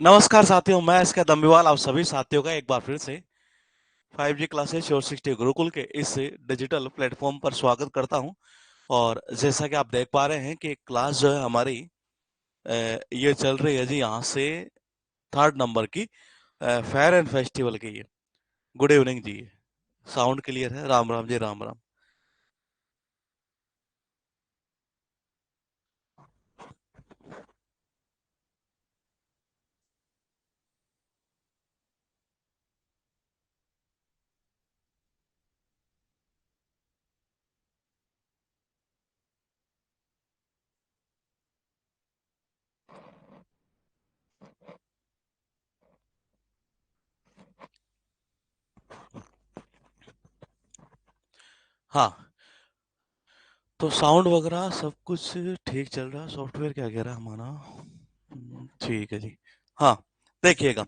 नमस्कार साथियों, मैं इसका दम्बिवाल आप सभी साथियों का एक बार फिर से 5G क्लासेस और 60 गुरुकुल के इस डिजिटल प्लेटफॉर्म पर स्वागत करता हूं। और जैसा कि आप देख पा रहे हैं कि क्लास जो है हमारी ये चल रही है जी यहाँ से थर्ड नंबर की फेयर एंड फेस्टिवल की। ये गुड इवनिंग जी। साउंड क्लियर है? राम राम जी, राम राम। हाँ, तो साउंड वगैरह सब कुछ ठीक चल रहा है। सॉफ्टवेयर क्या कह रहा है हमारा? ठीक है जी। हाँ, देखिएगा,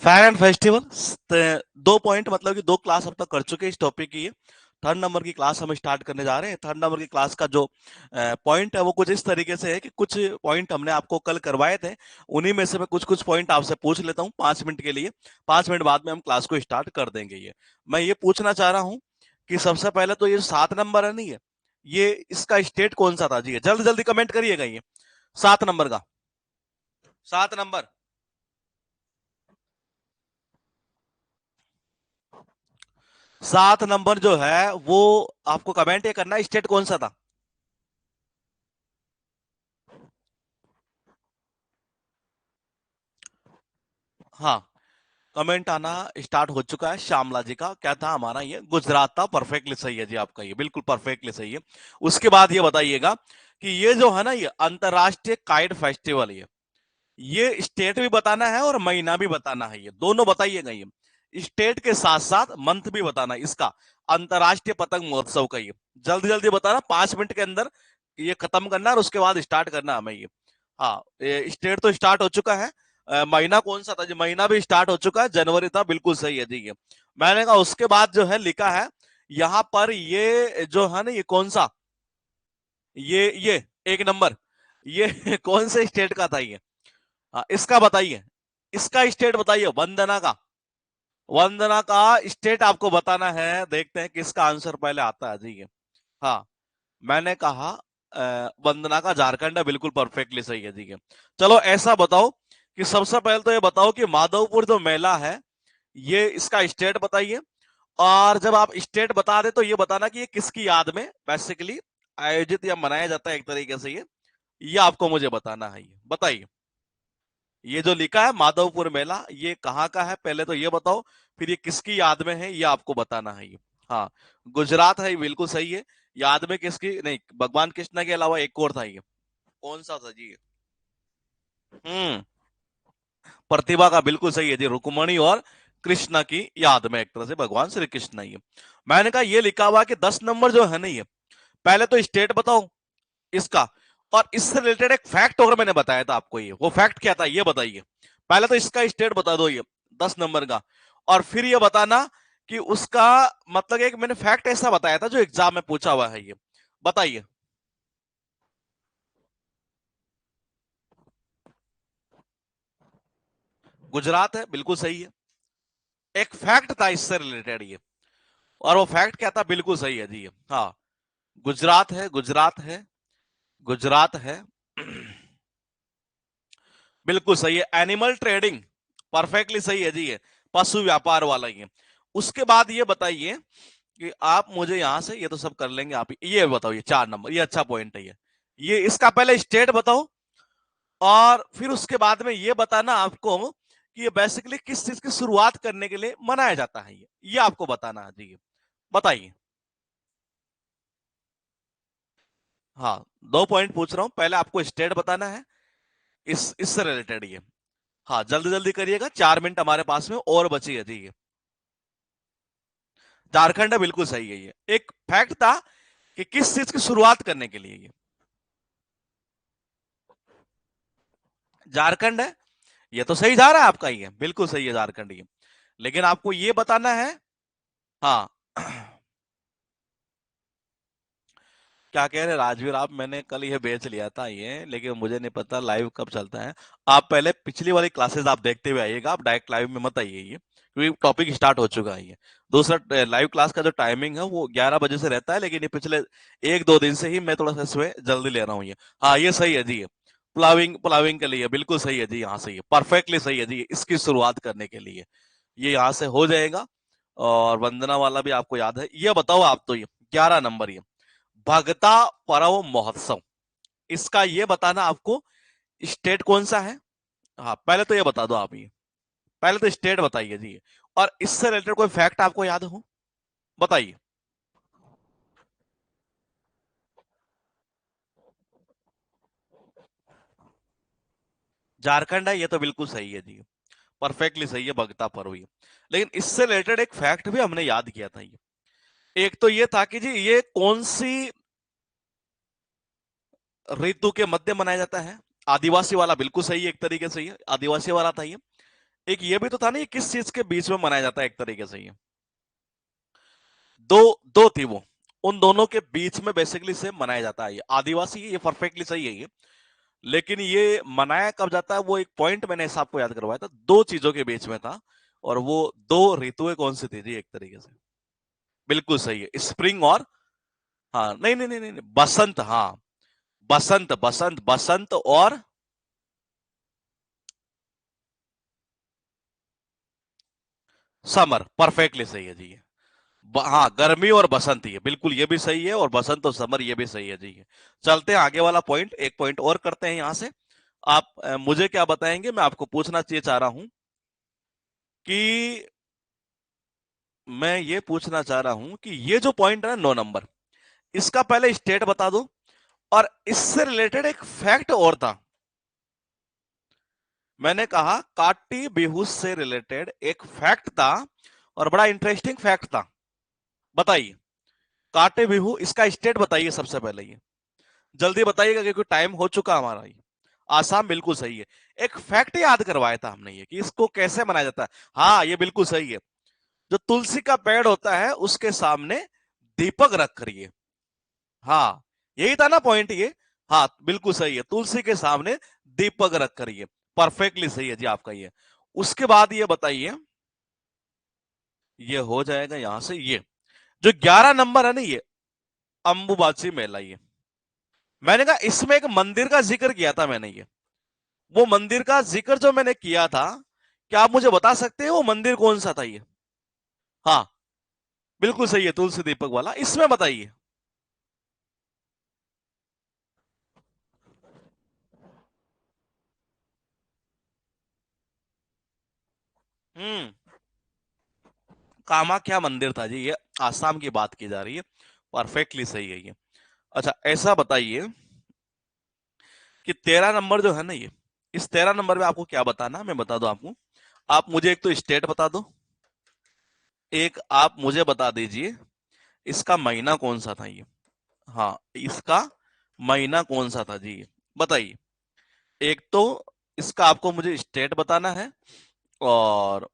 फेयर एंड फेस्टिवल 2 पॉइंट, मतलब कि 2 क्लास अब तक कर चुके हैं इस टॉपिक की। थर्ड नंबर की क्लास हम स्टार्ट करने जा रहे हैं। थर्ड नंबर की क्लास का जो पॉइंट है वो कुछ इस तरीके से है कि कुछ पॉइंट हमने आपको कल करवाए थे, उन्हीं में से मैं कुछ कुछ पॉइंट आपसे पूछ लेता हूँ 5 मिनट के लिए। 5 मिनट बाद में हम क्लास को स्टार्ट कर देंगे। ये मैं ये पूछना चाह रहा हूँ कि सबसे पहले तो ये 7 नंबर है, नहीं है, ये इसका स्टेट कौन सा था जी? जल्दी जल्दी कमेंट करिएगा। ये 7 नंबर का, 7 नंबर, 7 नंबर जो है वो आपको कमेंट ये करना है, स्टेट कौन सा था। हाँ, कमेंट आना स्टार्ट हो चुका है। श्यामला जी का क्या था? हमारा ये गुजरात था। परफेक्टली सही है जी आपका, ये बिल्कुल परफेक्टली सही है। उसके बाद ये बताइएगा कि ये जो है ना, ये अंतरराष्ट्रीय काइट फेस्टिवल, ये स्टेट भी बताना है और महीना भी बताना है। ये दोनों बताइएगा। ये स्टेट के साथ साथ मंथ भी बताना है इसका। अंतरराष्ट्रीय पतंग महोत्सव का ये जल्दी जल्दी बताना, 5 मिनट के अंदर ये खत्म करना है और उसके बाद स्टार्ट करना है हमें ये। हाँ, ये स्टेट तो स्टार्ट हो चुका है। महीना कौन सा था जी? महीना भी स्टार्ट हो चुका है, जनवरी था, बिल्कुल सही है जी। ये मैंने कहा उसके बाद जो है लिखा है यहाँ पर, ये जो है ना, ये कौन सा, ये 1 नंबर, ये कौन से स्टेट का था ये? हाँ, इसका बताइए, इसका स्टेट बताइए। वंदना का, वंदना का स्टेट आपको बताना है। देखते हैं किसका आंसर पहले आता है जी ये। हाँ, मैंने कहा वंदना का झारखंड है, बिल्कुल परफेक्टली सही है जी ये। चलो ऐसा बताओ कि सबसे पहले तो ये बताओ कि माधवपुर जो मेला है, ये इसका स्टेट बताइए। और जब आप स्टेट बता दे तो ये बताना कि ये किसकी याद में बेसिकली आयोजित या मनाया जाता है एक तरीके से ये आपको मुझे बताना है। ये बताइए, ये जो लिखा है माधवपुर मेला, ये कहाँ का है पहले तो ये बताओ, फिर ये किसकी याद में है ये आपको बताना है ये। हाँ, गुजरात है, ये बिल्कुल सही है। याद में किसकी? नहीं, भगवान कृष्ण के अलावा एक और था ये। कौन सा था जी ये? हम्म, प्रतिभा का, बिल्कुल सही है जी। रुक्मणी और कृष्ण की याद में एक तरह से भगवान श्री कृष्ण ही है। मैंने कहा ये लिखा हुआ कि 10 नंबर जो है ना, ये पहले तो स्टेट बताओ इसका, और इससे रिलेटेड एक फैक्ट और मैंने बताया था आपको, ये वो फैक्ट क्या था ये बताइए। पहले तो इसका स्टेट बता दो ये 10 नंबर का, और फिर ये बताना कि उसका मतलब, एक मैंने फैक्ट ऐसा बताया था जो एग्जाम में पूछा हुआ है, ये बताइए। गुजरात है, बिल्कुल सही है। एक फैक्ट था इससे रिलेटेड ये, और वो फैक्ट क्या था? बिल्कुल सही है जी ये। हाँ, गुजरात है, गुजरात है, गुजरात है। बिल्कुल सही है। एनिमल ट्रेडिंग, परफेक्टली सही है जी ये, पशु व्यापार वाला ये। उसके बाद ये बताइए कि आप मुझे यहां से, ये तो सब कर लेंगे आप, ये बताओ, ये 4 नंबर, ये अच्छा पॉइंट है ये इसका पहले स्टेट बताओ, और फिर उसके बाद में ये बताना आपको कि ये बेसिकली किस चीज की शुरुआत करने के लिए मनाया जाता है ये आपको बताना है जी। बताइए। हाँ, 2 पॉइंट पूछ रहा हूं, पहले आपको स्टेट बताना है, इससे रिलेटेड ये। हाँ, जल्दी जल्दी करिएगा, 4 मिनट हमारे पास में और बची है जी ये। झारखंड है, बिल्कुल सही है। ये एक फैक्ट था कि किस चीज की शुरुआत करने के लिए ये झारखंड है। ये तो सही जा रहा है आपका, ये बिल्कुल सही है झारखंड ये। लेकिन आपको ये बताना है। हाँ, क्या कह रहे राजवीर आप, मैंने कल ये बेच लिया था ये, लेकिन मुझे नहीं पता लाइव कब चलता है। आप पहले पिछली वाली क्लासेस आप देखते हुए आइएगा, आप डायरेक्ट लाइव में मत आइए ये, क्योंकि टॉपिक स्टार्ट हो चुका है ये। दूसरा, लाइव क्लास का जो टाइमिंग है वो 11 बजे से रहता है, लेकिन ये पिछले 1-2 दिन से ही मैं थोड़ा सा इसमें जल्दी ले रहा हूँ ये। हाँ ये सही है जी, ये प्लाविंग प्लाविंग के लिए बिल्कुल सही है जी, यहाँ सही है, परफेक्टली सही है जी, इसकी शुरुआत करने के लिए ये यहाँ से हो जाएगा। और वंदना वाला भी आपको याद है। ये बताओ आप तो, ये 11 नंबर, ये भगता परव महोत्सव, इसका ये बताना आपको स्टेट कौन सा है। हाँ पहले तो ये बता दो आप, ये पहले तो स्टेट बताइए जी, और इससे रिलेटेड कोई फैक्ट आपको याद हो, बताइए। झारखंड है, ये तो बिल्कुल सही है जी, परफेक्टली सही है, भगता पर्व ये। लेकिन इससे रिलेटेड एक फैक्ट भी हमने याद किया था ये। एक तो ये था कि जी ये कौन सी ऋतु के मध्य मनाया जाता है। आदिवासी वाला बिल्कुल सही है, एक तरीके से ये आदिवासी वाला था ये। एक ये भी तो था ना, ये किस चीज के बीच में मनाया जाता है, एक तरीके से ये दो दो थी वो, उन दोनों के बीच में बेसिकली से मनाया जाता है ये आदिवासी, ये परफेक्टली सही है ये। लेकिन ये मनाया कब जाता है, वो एक पॉइंट मैंने ऐसा आपको याद करवाया था, दो चीजों के बीच में था, और वो दो ऋतुएं कौन सी थी जी, एक तरीके से बिल्कुल सही है, स्प्रिंग और, हाँ नहीं नहीं नहीं नहीं, बसंत, हाँ बसंत बसंत बसंत और समर, परफेक्टली सही है जी ये। हाँ गर्मी और बसंत, ये बिल्कुल ये भी सही है, और बसंत और समर ये भी सही है जी ये। चलते हैं आगे वाला पॉइंट, एक पॉइंट और करते हैं यहां से। आप मुझे क्या बताएंगे, मैं आपको पूछना चाहिए चाह रहा हूं कि, मैं ये पूछना चाह रहा हूं कि ये जो पॉइंट है ना 9 नंबर, इसका पहले स्टेट बता दो, और इससे रिलेटेड एक फैक्ट और था। मैंने कहा काटी बिहू से रिलेटेड एक फैक्ट था, और बड़ा इंटरेस्टिंग फैक्ट था। बताइए, काटे बिहू, इसका स्टेट बताइए सबसे पहले ये, जल्दी बताइएगा क्योंकि टाइम हो चुका हमारा ये। आसाम बिल्कुल सही है। एक फैक्ट याद करवाया था हमने ये, कि इसको कैसे मनाया जाता है। हाँ ये बिल्कुल सही है, जो तुलसी का पेड़ होता है उसके सामने दीपक रख करिए। हाँ यही था ना पॉइंट ये। हाँ बिल्कुल सही है, तुलसी के सामने दीपक रख करिए, परफेक्टली सही है जी आपका ये। उसके बाद ये बताइए, ये हो जाएगा यहां से, ये जो 11 नंबर है ना ये अंबुबाची मेला, ये मैंने कहा इसमें एक मंदिर का जिक्र किया था मैंने ये, वो मंदिर का जिक्र जो मैंने किया था, क्या आप मुझे बता सकते हैं वो मंदिर कौन सा था ये। हाँ बिल्कुल सही है, तुलसी दीपक वाला, इसमें बताइए। हम्म, कामाख्या मंदिर था जी ये, आसाम की बात की जा रही है, परफेक्टली सही है ये। अच्छा ऐसा बताइए कि 13 नंबर जो है ना ये, इस 13 नंबर में आपको क्या बताना है, मैं बता दूं आपको। आप मुझे एक तो स्टेट बता दो, एक आप मुझे बता दीजिए इसका महीना कौन सा था ये। हाँ इसका महीना कौन सा था जी ये, बताइए। एक तो इसका आपको मुझे स्टेट बताना है, और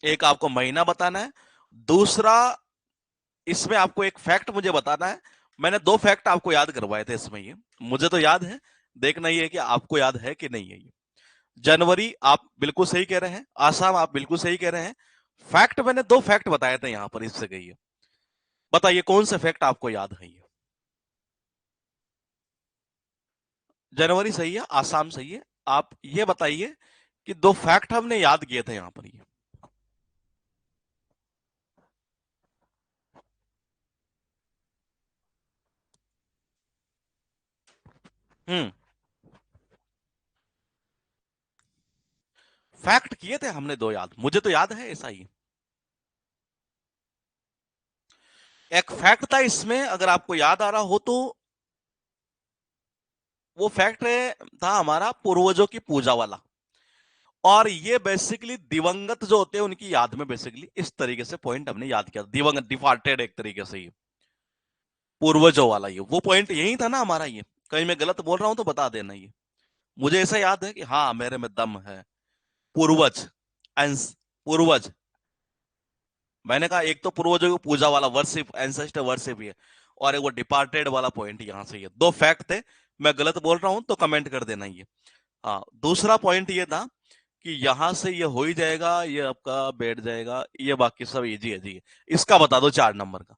एक आपको महीना बताना है। दूसरा, इसमें आपको एक फैक्ट मुझे बताना है। मैंने दो फैक्ट आपको याद करवाए थे इसमें ये, मुझे तो याद है, देखना ही है कि आपको याद है कि नहीं है ये। जनवरी आप बिल्कुल सही कह रहे हैं, आसाम आप बिल्कुल सही कह रहे हैं। फैक्ट मैंने दो फैक्ट बताए थे यहां पर, इससे गई है। बताइए कौन से फैक्ट आपको याद है ये। जनवरी सही है, आसाम सही है। आप ये बताइए कि दो फैक्ट हमने याद किए थे यहां पर ये। हम्म, फैक्ट किए थे हमने दो याद, मुझे तो याद है ऐसा ही। एक फैक्ट था इसमें, अगर आपको याद आ रहा हो तो, वो फैक्ट था हमारा पूर्वजों की पूजा वाला। और ये बेसिकली दिवंगत जो होते हैं उनकी याद में, बेसिकली इस तरीके से पॉइंट हमने याद किया, दिवंगत डिफाल्टेड एक तरीके से, ये पूर्वजों वाला, ये वो पॉइंट यही था ना हमारा ये। कहीं मैं गलत बोल रहा हूं तो बता देना ये। मुझे ऐसा याद है कि हाँ मेरे में दम है। पूर्वज, एंस पूर्वज, मैंने कहा एक तो पूर्वजों की पूजा वाला वर्शिप, एंसेस्टर वर्शिप, ये और एक वो डिपार्टेड वाला पॉइंट यहां से, ये दो फैक्ट थे। मैं गलत बोल रहा हूं तो कमेंट कर देना ये। हाँ, दूसरा पॉइंट ये था कि यहां से ये हो ही जाएगा, ये आपका बैठ जाएगा, ये बाकी सब इजी है जी। इसका बता दो 4 नंबर का,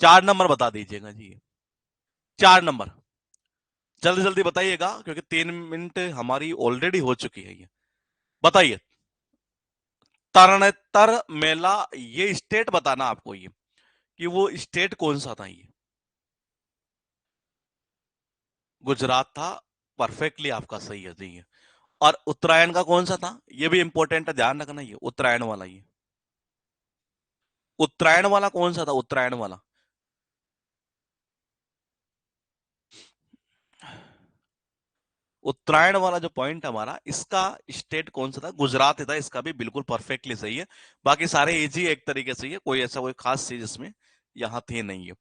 4 नंबर बता दीजिएगा जी। 4 नंबर जल्दी जल्दी बताइएगा, क्योंकि 3 मिनट हमारी ऑलरेडी हो चुकी है। ये बताइए, तरणेतर मेला, ये स्टेट बताना आपको, ये कि वो स्टेट कौन सा था। ये गुजरात था, परफेक्टली आपका सही है जी। और उत्तरायण का कौन सा था, ये भी इंपॉर्टेंट है, ध्यान रखना, ये उत्तरायण वाला। ये उत्तरायण वाला कौन सा था, उत्तरायण वाला। उत्तरायण वाला जो पॉइंट हमारा, इसका स्टेट कौन सा था, गुजरात ही था। इसका भी बिल्कुल परफेक्टली सही है। बाकी सारे इजी एक तरीके से, ये कोई ऐसा कोई खास चीज इसमें यहाँ थी नहीं है।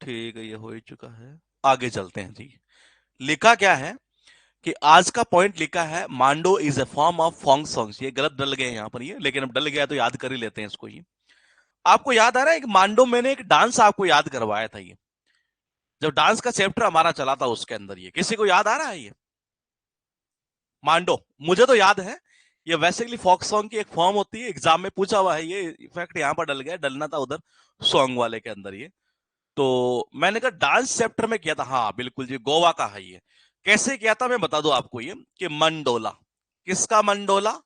ठीक है, ये हो ही चुका है। आगे चलते हैं जी। लिखा क्या है कि आज का पॉइंट लिखा है, Mando is a form of फोंग सॉन्ग्स। ये गलत डल गए यहाँ पर, ये लेकिन अब डल गया तो याद कर ही लेते हैं इसको। ये आपको याद आ रहा है कि मांडो, मैंने एक डांस आपको याद करवाया था। ये जब डांस का चैप्टर हमारा चला था उसके अंदर, ये किसी को याद आ रहा है ये मांडो? मुझे तो याद है। ये बेसिकली फोक सॉन्ग की एक फॉर्म होती है, एग्जाम में पूछा हुआ है ये। इफेक्ट यहाँ पर डल गया, डलना था उधर सॉन्ग वाले के अंदर ये। तो मैंने कहा डांस चैप्टर में किया था। हाँ बिल्कुल जी, गोवा का है ये। कैसे किया था मैं बता दूं आपको, ये कि मंडोला। किसका मंडोला?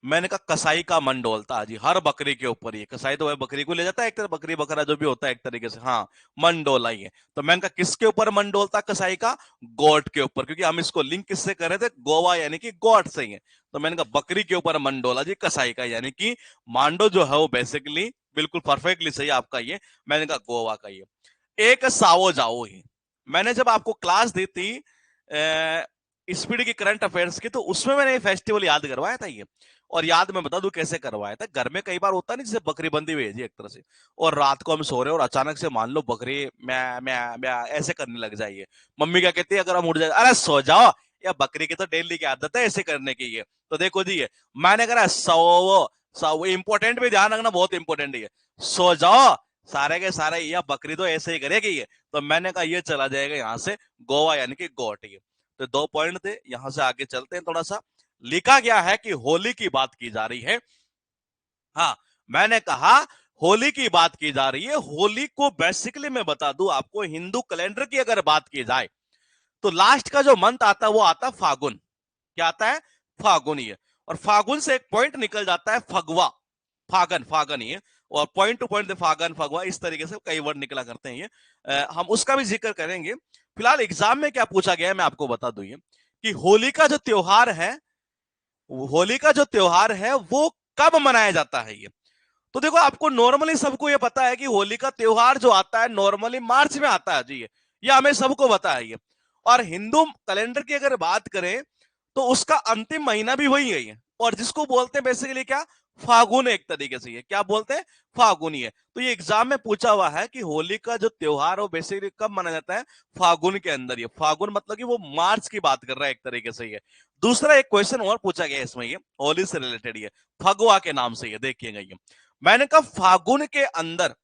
मैंने कहा कसाई का मन डोलता है जी, हर बकरी के ऊपर। ये कसाई तो वह बकरी को ले जाता है, एक तरह बकरी बकरा जो भी होता है एक तरीके से। हाँ, मन डोला ही है। तो मैंने कहा किसके ऊपर मन डोलता कसाई का? गोट के ऊपर, क्योंकि हम इसको लिंक किससे कर रहे थे, गोवा यानी कि गोट से ही है। तो मैंने कहा बकरी के ऊपर मन डोला जी कसाई का, यानी कि मांडो जो है वो बेसिकली बिल्कुल परफेक्टली सही आपका ये। मैंने कहा गोवा का ये। एक सावो जाओ ही, मैंने जब आपको क्लास दी थी स्पीड की करंट अफेयर्स की, तो उसमें मैंने ये फेस्टिवल याद करवाया था ये। और याद मैं बता दूं कैसे करवाया था। घर में कई बार होता नहीं, जैसे बकरी बंदी हुई है जी एक तरह से, और रात को हम सो रहे हैं और अचानक से मान लो बकरी मैं मैं ऐसे करने लग जाइए। मम्मी क्या कहती है अगर हम उठ जाए, अरे सो जाओ, या बकरी की तो डेली की आदत है ऐसे करने की। ये तो देखो जी, ये मैंने कहा सो इंपॉर्टेंट भी ध्यान रखना, बहुत इंपॉर्टेंट है। सो जाओ, सारे के सारे, या बकरी तो ऐसे ही करेगी ये। तो मैंने कहा ये चला जाएगा यहाँ से गोवा यानी कि गोट। ये तो 2 पॉइंट थे। यहां से आगे चलते हैं थोड़ा सा। लिखा गया है कि होली की बात की जा रही है। हाँ, मैंने कहा होली की बात की जा रही है। होली को बेसिकली मैं बता दूं आपको, हिंदू कैलेंडर की अगर बात की जाए तो लास्ट का जो मंथ आता है वो आता है फागुन। क्या आता है? फागुन ही है। और फागुन से एक पॉइंट निकल जाता है फगवा। फागन, फागन ही है। और point two point Faggan Phagwa, इस तरीके से कई वर्ड निकला करते हैं ये। हम उसका भी जिक्र करेंगे। फिलहाल एग्जाम में क्या पूछा गया है मैं आपको बता दूं, ये कि होली का जो त्योहार है, होली का जो त्योहार है वो कब मनाया जाता है ये। तो देखो, आपको नॉर्मली सबको ये पता है कि होली का त्योहार जो आता है नॉर्मली मार्च में आता है जी। ये हमें सबको पता है ये। और हिंदू कैलेंडर की अगर बात करें तो उसका अंतिम महीना भी वही है ये। और जिसको बोलते हैं बेसिकली क्या, फागुन, एक तरीके से ये क्या बोलते हैं, फागुन ही है। तो ये एग्जाम में पूछा हुआ है कि होली का जो त्योहार हो बेसिकली कब मनाया जाता है, फागुन के अंदर। ये फागुन मतलब कि वो मार्च की बात कर रहा है एक तरीके से ये। दूसरा एक क्वेश्चन और पूछा गया इसमें, ये होली से रिलेटेड, ये फगवा के नाम से, ये देखिएगा ये। मैंने कहा फागुन के अंदर,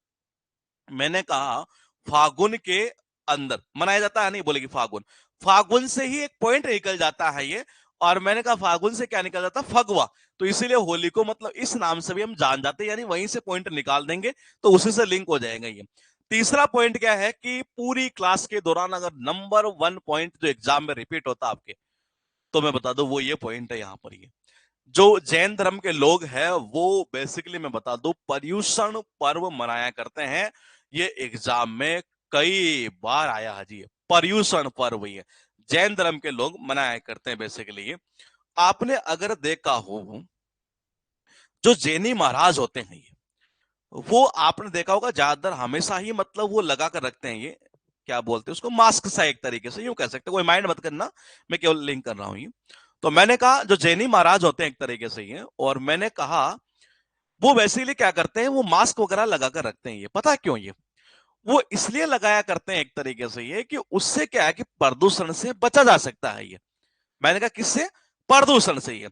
मैंने कहा फागुन के अंदर मनाया जाता है, नहीं बोलेगी फागुन। फागुन से ही एक पॉइंट निकल जाता है ये। और मैंने कहा फागुन से क्या निकल जाता है, फगवा। तो इसीलिए होली को मतलब इस नाम से भी हम जान जाते हैं, यानी वहीं से पॉइंट निकाल देंगे तो उसी से लिंक हो जाएगा ये। तीसरा पॉइंट क्या है कि पूरी क्लास के दौरान अगर नंबर 1 पॉइंट जो एग्जाम में रिपीट होता आपके, तो मैं बता दूं वो ये पॉइंट है यहाँ पर। ये जो जैन धर्म के लोग हैं वो बेसिकली मैं बता दूं पर्युषण पर्व मनाया करते हैं। ये एग्जाम में कई बार आया है जी, पर्युषण पर्व ये जैन धर्म के लोग मनाया करते हैं बेसिकली। ये आपने अगर देखा हो, जो जैनी महाराज होते हैं ये, वो आपने देखा होगा ज्यादातर हमेशा ही मतलब वो लगा कर रखते हैं ये, क्या बोलते हैं उसको, मास्क सा, एक तरीके से यूं कह सकते हैं। कोई माइंड मत करना, मैं केवल लिंक कर रहा हूं ये। तो मैंने कहा जो जैनी महाराज होते हैं एक तरीके से ये, और मैंने कहा वो वैसे ही क्या करते हैं, वो मास्क वगैरह लगा कर रखते हैं ये। पता क्यों ये? वो इसलिए लगाया करते हैं एक तरीके से ये कि उससे क्या है कि प्रदूषण से बचा जा सकता है ये। मैंने कहा किससे? प्रदूषण से ये।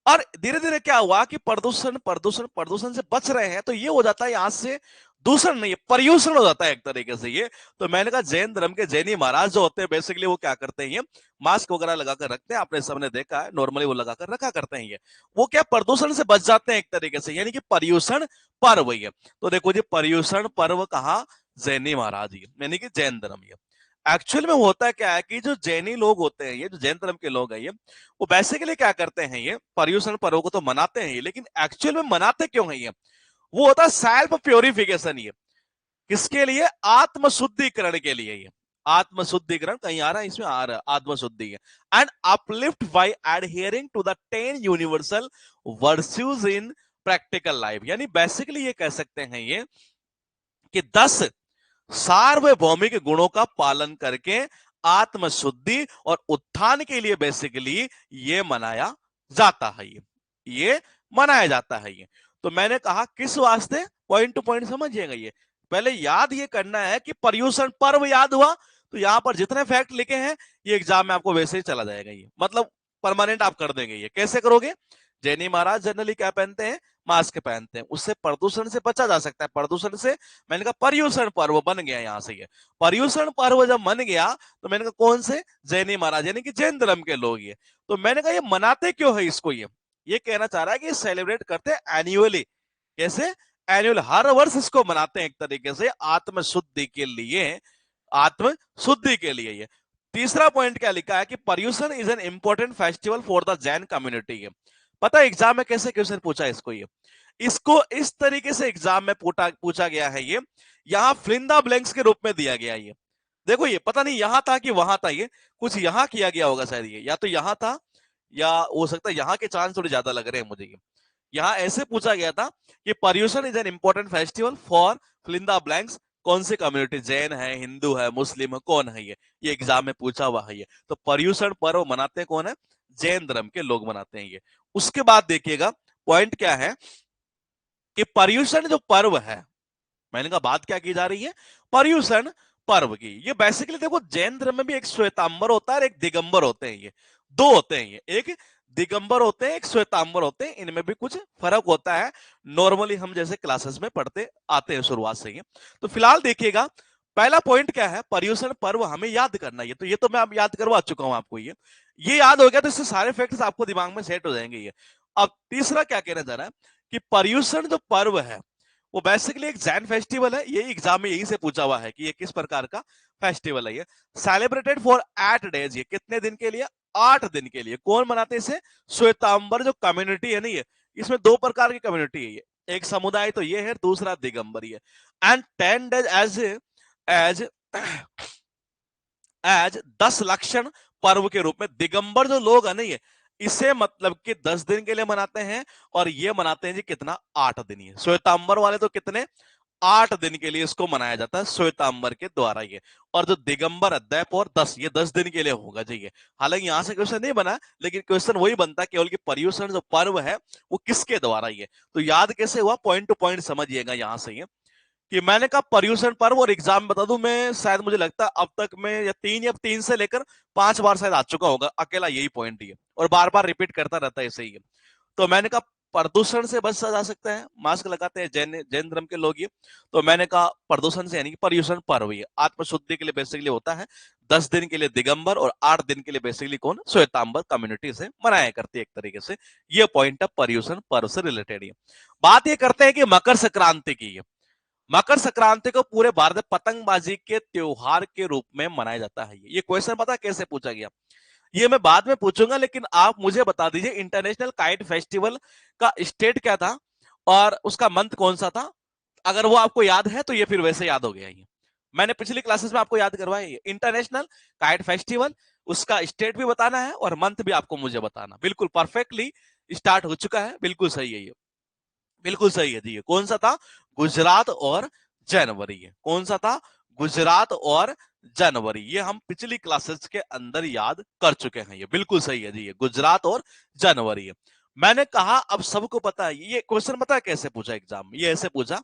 और धीरे धीरे क्या हुआ कि प्रदूषण प्रदूषण प्रदूषण से बच रहे हैं तो ये हो जाता है यहां से दूषण नहीं, पर्यूषण हो जाता है एक तरीके से ये। तो मैंने कहा जैन धर्म के जैनी महाराज जो होते हैं बेसिकली वो क्या करते हैं, ये मास्क वगैरह लगाकर रखते हैं, आपने सबने देखा है, नॉर्मली वो लगाकर रखा करते हैं ये। वो क्या प्रदूषण से बच जाते हैं एक तरीके से, यानी कि पर्यूषण पर्व ये। तो देखो जी, पर्यूषण पर्व कहा जैनी महाराज ये, यानी कि जैन धर्म ये। एक्चुअल में होता क्या है कि जो जैनी लोग होते हैं, ये जो जैन धर्म के लोग हैं ये, वो बेसिकली क्या करते हैं, ये पर्यूषण पर्व को तो मनाते हैं ये, लेकिन एक्चुअल में मनाते क्यों है ये? वो होता है सेल्फ प्योरिफिकेशन ये। किसके लिए? आत्म शुद्धिकरण के लिए ये। आत्म शुद्धिकरण कहीं आ रहा है, इसमें आ रहा है आत्म शुद्धि है। And uplift by adhering to the 10 universal virtues in practical life. यानी बेसिकली ये कह सकते हैं ये कि 10 सार्वभौमिक गुणों का पालन करके आत्म शुद्धि और उत्थान के लिए बेसिकली ये मनाया जाता है ये मनाया जाता है ये। तो मैंने कहा किस वास्ते, पॉइंट टू पॉइंट समझिएगा ये। पहले याद ये करना है कि पर्यूषण पर्व याद हुआ तो यहां पर जितने फैक्ट लिखे हैं ये एग्जाम में आपको वैसे ही चला जाएगा ये, मतलब परमानेंट आप कर देंगे ये। कैसे करोगे? जैनी महाराज जनरली क्या पहनते हैं? मास्क पहनते हैं, उससे प्रदूषण से बचा जा सकता है। प्रदूषण से मैंने कहा पर्यूषण पर्व बन गया यहां से ये। पर्यूषण पर्व जब बन गया तो मैंने कहा कौन से? जैनी महाराज, यानी कि जैन धर्म के लोग ये। तो मैंने कहा ये मनाते क्यों है इसको? ये कहना चाह रहा है कि सेलिब्रेट करते हैं एनुअली। कैसे? एनुअल, हर वर्ष इसको मनाते हैं एक तरीके से आत्म शुद्धि के लिए। आत्म शुद्धि के लिए ये। तीसरा पॉइंट क्या लिखा है कि Paryushan is an important festival for the Jain community. पता है एग्जाम में कैसे क्वेश्चन पूछा इसको? ये इसको इस तरीके से एग्जाम में पूछा गया है ये। यहां फ्लिंदा ब्लैंक्स के रूप में दिया गया ये। देखो ये पता नहीं यहां था कि वहां था, ये कुछ यहां किया गया होगा शायद ये, या तो यहां था या हो सकता है यहां के चांस थोड़े ज्यादा लग रहे हैं मुझे ये। यहां ऐसे पूछा गया था कि Paryushan is an important festival for fill in the blanks. कौन सी कम्युनिटी? जैन है, हिंदू है, मुस्लिम है, कौन है ये एग्जाम में पूछा हुआ है ये। तो पर्यूषण पर्व मनाते कौन है? जैन धर्म के लोग मनाते हैं ये। उसके बाद देखिएगा पॉइंट क्या है कि पर्यूषण जो पर्व है, मैंने कहा बात क्या की जा रही है? पर्यूषण पर्व की। ये बेसिकली देखो जैन धर्म में भी एक श्वेतांबर होता है और एक दिगंबर होते हैं ये, दो होते हैं ये। एक दिगंबर होते हैं, एक श्वेतांबर होते हैं, इनमें भी कुछ फर्क होता है। नॉर्मली हम जैसे क्लासेस में पढ़ते आते हैं शुरुआत से ही। तो फिलहाल देखिएगा पहला पॉइंट क्या है, पर्यूषण पर्व हमें याद करना है। तो ये तो मैं अब याद करवा चुका हूं आपको ये याद हो गया तो इससे सारे फैक्ट्स आपको दिमाग में सेट हो जाएंगे ये। अब तीसरा क्या कहना चाह रहा है कि पर्यूषण जो पर्व है वो बेसिकली एक जैन फेस्टिवल है। ये एग्जाम में यही से पूछा हुआ है कि ये किस प्रकार का फेस्टिवल है ये। सेलिब्रेटेड फॉर 8 डेज, ये कितने दिन के लिए? 8 दिन के लिए। कौन मनाते इसे? श्वेतांबर जो कम्युनिटी है ना ये, इसमें दो प्रकार की कम्युनिटी है ये। एक समुदाय तो ये है, दूसरा दिगंबर ये। एंड 10 डेज एज एज 10 लक्षण पर्व के रूप में। दिगंबर जो लोग है ना ये, इसे मतलब कि 10 दिन के लिए मनाते हैं और ये मनाते हैं जी कितना? 8 दिन। ये श्वेतांबर वाले तो कितने? 8 दिन के लिए इसको मनाया जाता है श्वेतांबर के द्वारा ये। और जो दिगंबर अद्वैप और 10, ये 10 दिन के लिए होगा जी ये। हालांकि यहां से क्वेश्चन नहीं बना, लेकिन क्वेश्चन वही बनता है केवल कि पर्यूषण जो पर्व है वो किसके द्वारा ये। तो याद कैसे हुआ? पॉइंट टू पॉइंट समझिएगा यहां से ये कि मैंने कहा पर्यूषण पर्व। और एग्जाम बता दूं मैं, शायद मुझे लगता है अब तक मैं या तीन से लेकर 5 बार शायद आ चुका होगा अकेला यही पॉइंट ही है, और बार बार रिपीट करता रहता है ऐसे ही है। तो मैंने कहा प्रदूषण से बचा जा सकता है, मास्क लगाते हैं जैन जैन धर्म के लोग ये। तो मैंने कहा प्रदूषण से यानी कि पर्यूषण पर्व ये आत्मशुद्धि के लिए बेसिकली होता है। 10 दिन के लिए दिगंबर और 8 दिन के लिए बेसिकली कौन? श्वेतांबर कम्युनिटी से मनाया करती है एक तरीके से। ये पॉइंट है पर्यूषण पर्व से रिलेटेड। ये बात ये करते हैं कि मकर संक्रांति की। मकर संक्रांति को पूरे भारत में पतंगबाजी के त्योहार के रूप में मनाया जाता है। ये क्वेश्चन पता कैसे पूछा गया? ये मैं बाद में पूछूंगा, लेकिन आप मुझे बता दीजिए इंटरनेशनल काइट फेस्टिवल का स्टेट क्या था और उसका मंथ कौन सा था। अगर वो आपको याद है तो ये फिर वैसे याद हो गया। ये मैंने पिछली क्लासेस में आपको याद करवाया। ये इंटरनेशनल काइट फेस्टिवल, उसका स्टेट भी बताना है और मंथ भी आपको मुझे बताना। बिल्कुल परफेक्टली स्टार्ट हो चुका है, बिल्कुल सही है ये, बिल्कुल सही है जी। ये कौन सा था? गुजरात और जनवरी। है कौन सा था? गुजरात और जनवरी। ये हम पिछली क्लासेस के अंदर याद कर चुके हैं। ये बिल्कुल सही है जी, ये गुजरात और जनवरी है। मैंने कहा अब सबको पता है। ये क्वेश्चन पता है कैसे पूछा एग्जाम में? ये ऐसे पूछा,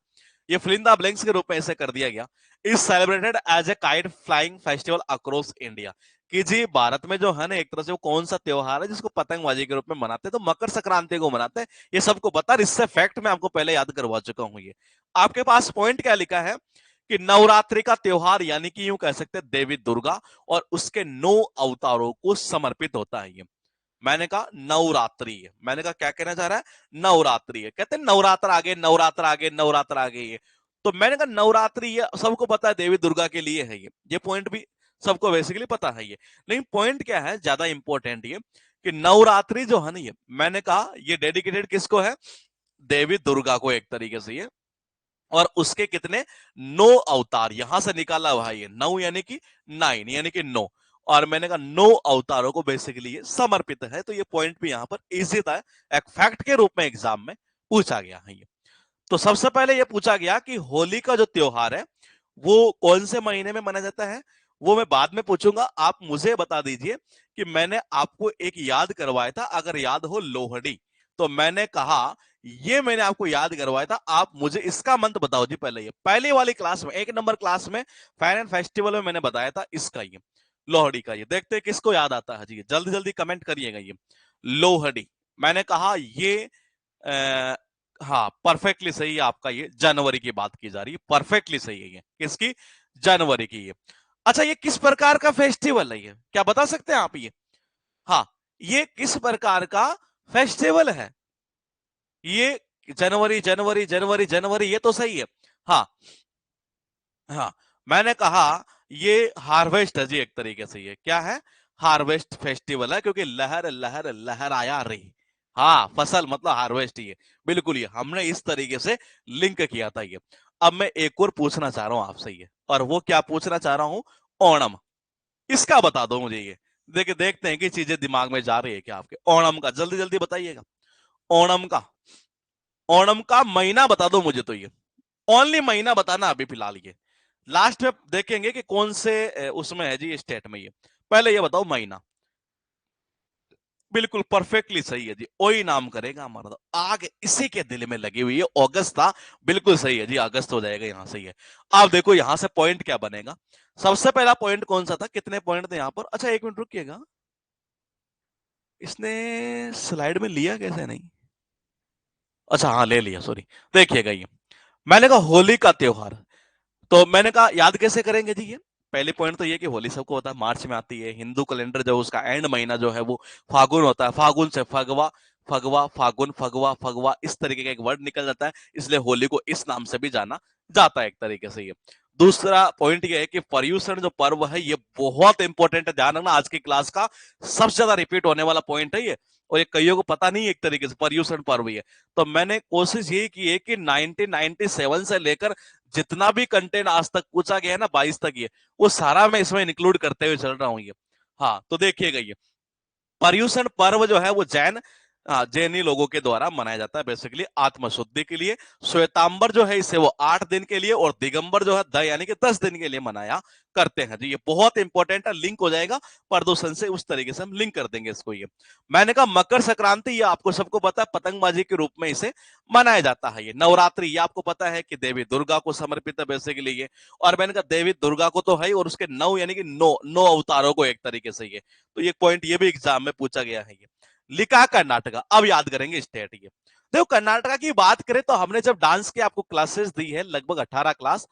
ये फिल इन द ब्लैंक्स के रूप में इसे कर दिया गया। Is celebrated as a kite flying festival across India, कि जी भारत में जो है ना एक तरह से वो कौन सा त्योहार है जिसको पतंगबाजी के रूप में मनाते हैं, तो मकर संक्रांति को मनाते हैं। ये सबको पता है, इससे फैक्ट मैं आपको पहले याद करवा चुका हूं। ये आपके पास पॉइंट क्या लिखा है कि नवरात्रि का त्योहार यानी कि यूं कह सकते हैं देवी दुर्गा और उसके 9 अवतारों को समर्पित होता है। ये मैंने कहा नवरात्रि है, मैंने कहा क्या कहना चाह रहा है नवरात्रि है, कहते हैं नवरात्र आगे नवरात्र आगे नवरात्र आगे। ये तो मैंने कहा नवरात्रि ये सबको पता है देवी दुर्गा के लिए है। ये पॉइंट भी सबको बेसिकली पता है। ये लेकिन पॉइंट क्या है ज्यादा इंपॉर्टेंट ये कि नवरात्रि जो है ना ये मैंने कहा ये डेडिकेटेड किसको है, देवी दुर्गा को एक तरीके से। ये और उसके कितने 9 अवतार यहां से निकाला हुआ है। ये 9 यानी कि 9 यानी कि 9, और मैंने कहा 9 अवतारों को बेसिकली ये समर्पित है। तो ये पॉइंट भी यहां पर इजी था, एक फैक्ट के रूप में एग्जाम में पूछा गया है। ये तो सबसे पहले ये पूछा गया कि होली का जो त्योहार है वो कौन से महीने में मनाया जाता है, वो मैं बाद में पूछूंगा। आप मुझे बता दीजिए कि मैंने आपको एक याद करवाया था, अगर याद हो लोहड़ी, तो मैंने कहा ये मैंने आपको याद करवाया था, आप मुझे इसका मंत्र बताओ जी। पहले ये पहली वाली क्लास में 1 नंबर क्लास में फैन एंड फेस्टिवल में मैंने बताया था इसका, ये लोहड़ी का। ये देखते हैं किसको याद आता है जी, जल्दी जल्दी कमेंट करिएगा। ये लोहड़ी मैंने कहा ये आ, हाँ परफेक्टली सही है आपका। ये जनवरी की बात की जा रही है, परफेक्टली सही है। ये किसकी, जनवरी की। ये अच्छा ये किस प्रकार का फेस्टिवल है, ये क्या बता सकते हैं आप? ये हाँ ये किस प्रकार का फेस्टिवल है? ये जनवरी जनवरी जनवरी जनवरी, ये तो सही है। हाँ हाँ मैंने कहा ये हार्वेस्ट है जी, एक तरीके से ये क्या है, हार्वेस्ट फेस्टिवल है, क्योंकि लहर लहर लहर आया रही। हाँ फसल मतलब हार्वेस्ट, ये बिल्कुल ये हमने इस तरीके से लिंक किया था। ये अब मैं एक और पूछना चाह रहा हूं आपसे, ये और वो क्या पूछना चाह रहा हूं, ओणम, इसका बता दो मुझे। ये देखिए देखते हैं कि चीजें दिमाग में जा रही है क्या आपके। ओणम का जल्दी जल्दी बताइएगा। ओणम का, ओणम का महीना बता दो मुझे। तो ये ओनली महीना बताना अभी फिलहाल। ये लास्ट में देखेंगे कि कौन से उसमें है जी स्टेट में। ये पहले ये बताओ महीना। बिल्कुल परफेक्टली सही है जी, ओई नाम करेगा हमारा। तो आग इसी के दिल में लगी हुई है, अगस्त था, बिल्कुल सही है जी, अगस्त हो जाएगा यहां से। ये आप देखो यहां से पॉइंट क्या बनेगा। सबसे पहला पॉइंट कौन सा था, कितने पॉइंट थे यहां पर? अच्छा एक मिनट रुकिएगा, इसने स्लाइड में लिया कैसे नहीं? अच्छा हाँ ले लिया, सॉरी। देखिएगा ये मैंने कहा होली का त्योहार, तो मैंने कहा याद कैसे करेंगे जी। ये पहले पॉइंट तो ये कि होली सबको होता है मार्च में आती है, हिंदू कैलेंडर जो उसका एंड महीना जो है वो फागुन होता है, फागुन से फगवा, फगवा फागुन फगवा फगवा इस तरीके का एक वर्ड निकल जाता है, इसलिए होली को इस नाम से भी जाना जाता है एक तरीके से। ये दूसरा पॉइंट ये है कि पर्यूषण जो पर्व है ये बहुत इंपॉर्टेंट है, ध्यान रखना आज की क्लास का सबसे ज्यादा रिपीट होने वाला पॉइंट है ये, और ये कईयों को पता नहीं है एक तरीके से पर्यूषण पर्व। ये तो मैंने कोशिश यही की है कि 1997 से लेकर जितना भी कंटेंट आज तक पूछा गया है ना 22 तक, ये वो सारा मैं इसमें इंक्लूड करते हुए चल रहा हूँ। ये हाँ तो देखिएगा ये पर्युषण पर्व जो है वो जैन, जैनी लोगों के द्वारा मनाया जाता है बेसिकली आत्मशुद्धि के लिए। श्वेतांबर जो है इसे वो 8 दिन के लिए, और दिगंबर जो है यानी कि 10 दिन के लिए मनाया करते हैं जी। ये बहुत इंपॉर्टेंट है, लिंक हो जाएगा प्रदूषण से, उस तरीके से हम लिंक कर देंगे इसको। ये मैंने कहा मकर संक्रांति, ये आपको सबको पता है पतंगबाजी के रूप में इसे मनाया जाता है। ये नवरात्रि ये आपको पता है कि देवी दुर्गा को समर्पित है बेसिकली ये, और मैंने कहा देवी दुर्गा को तो है, और उसके 9 यानी कि 9 अवतारों को एक तरीके से। ये तो ये पॉइंट ये भी एग्जाम में पूछा गया है। ये लिखा कर्नाटका, अब याद करेंगे स्टेट। ये देखो कर्नाटका की बात करें तो हमने जब डांस की आपको क्लासेस दी है लगभग 18 क्लास,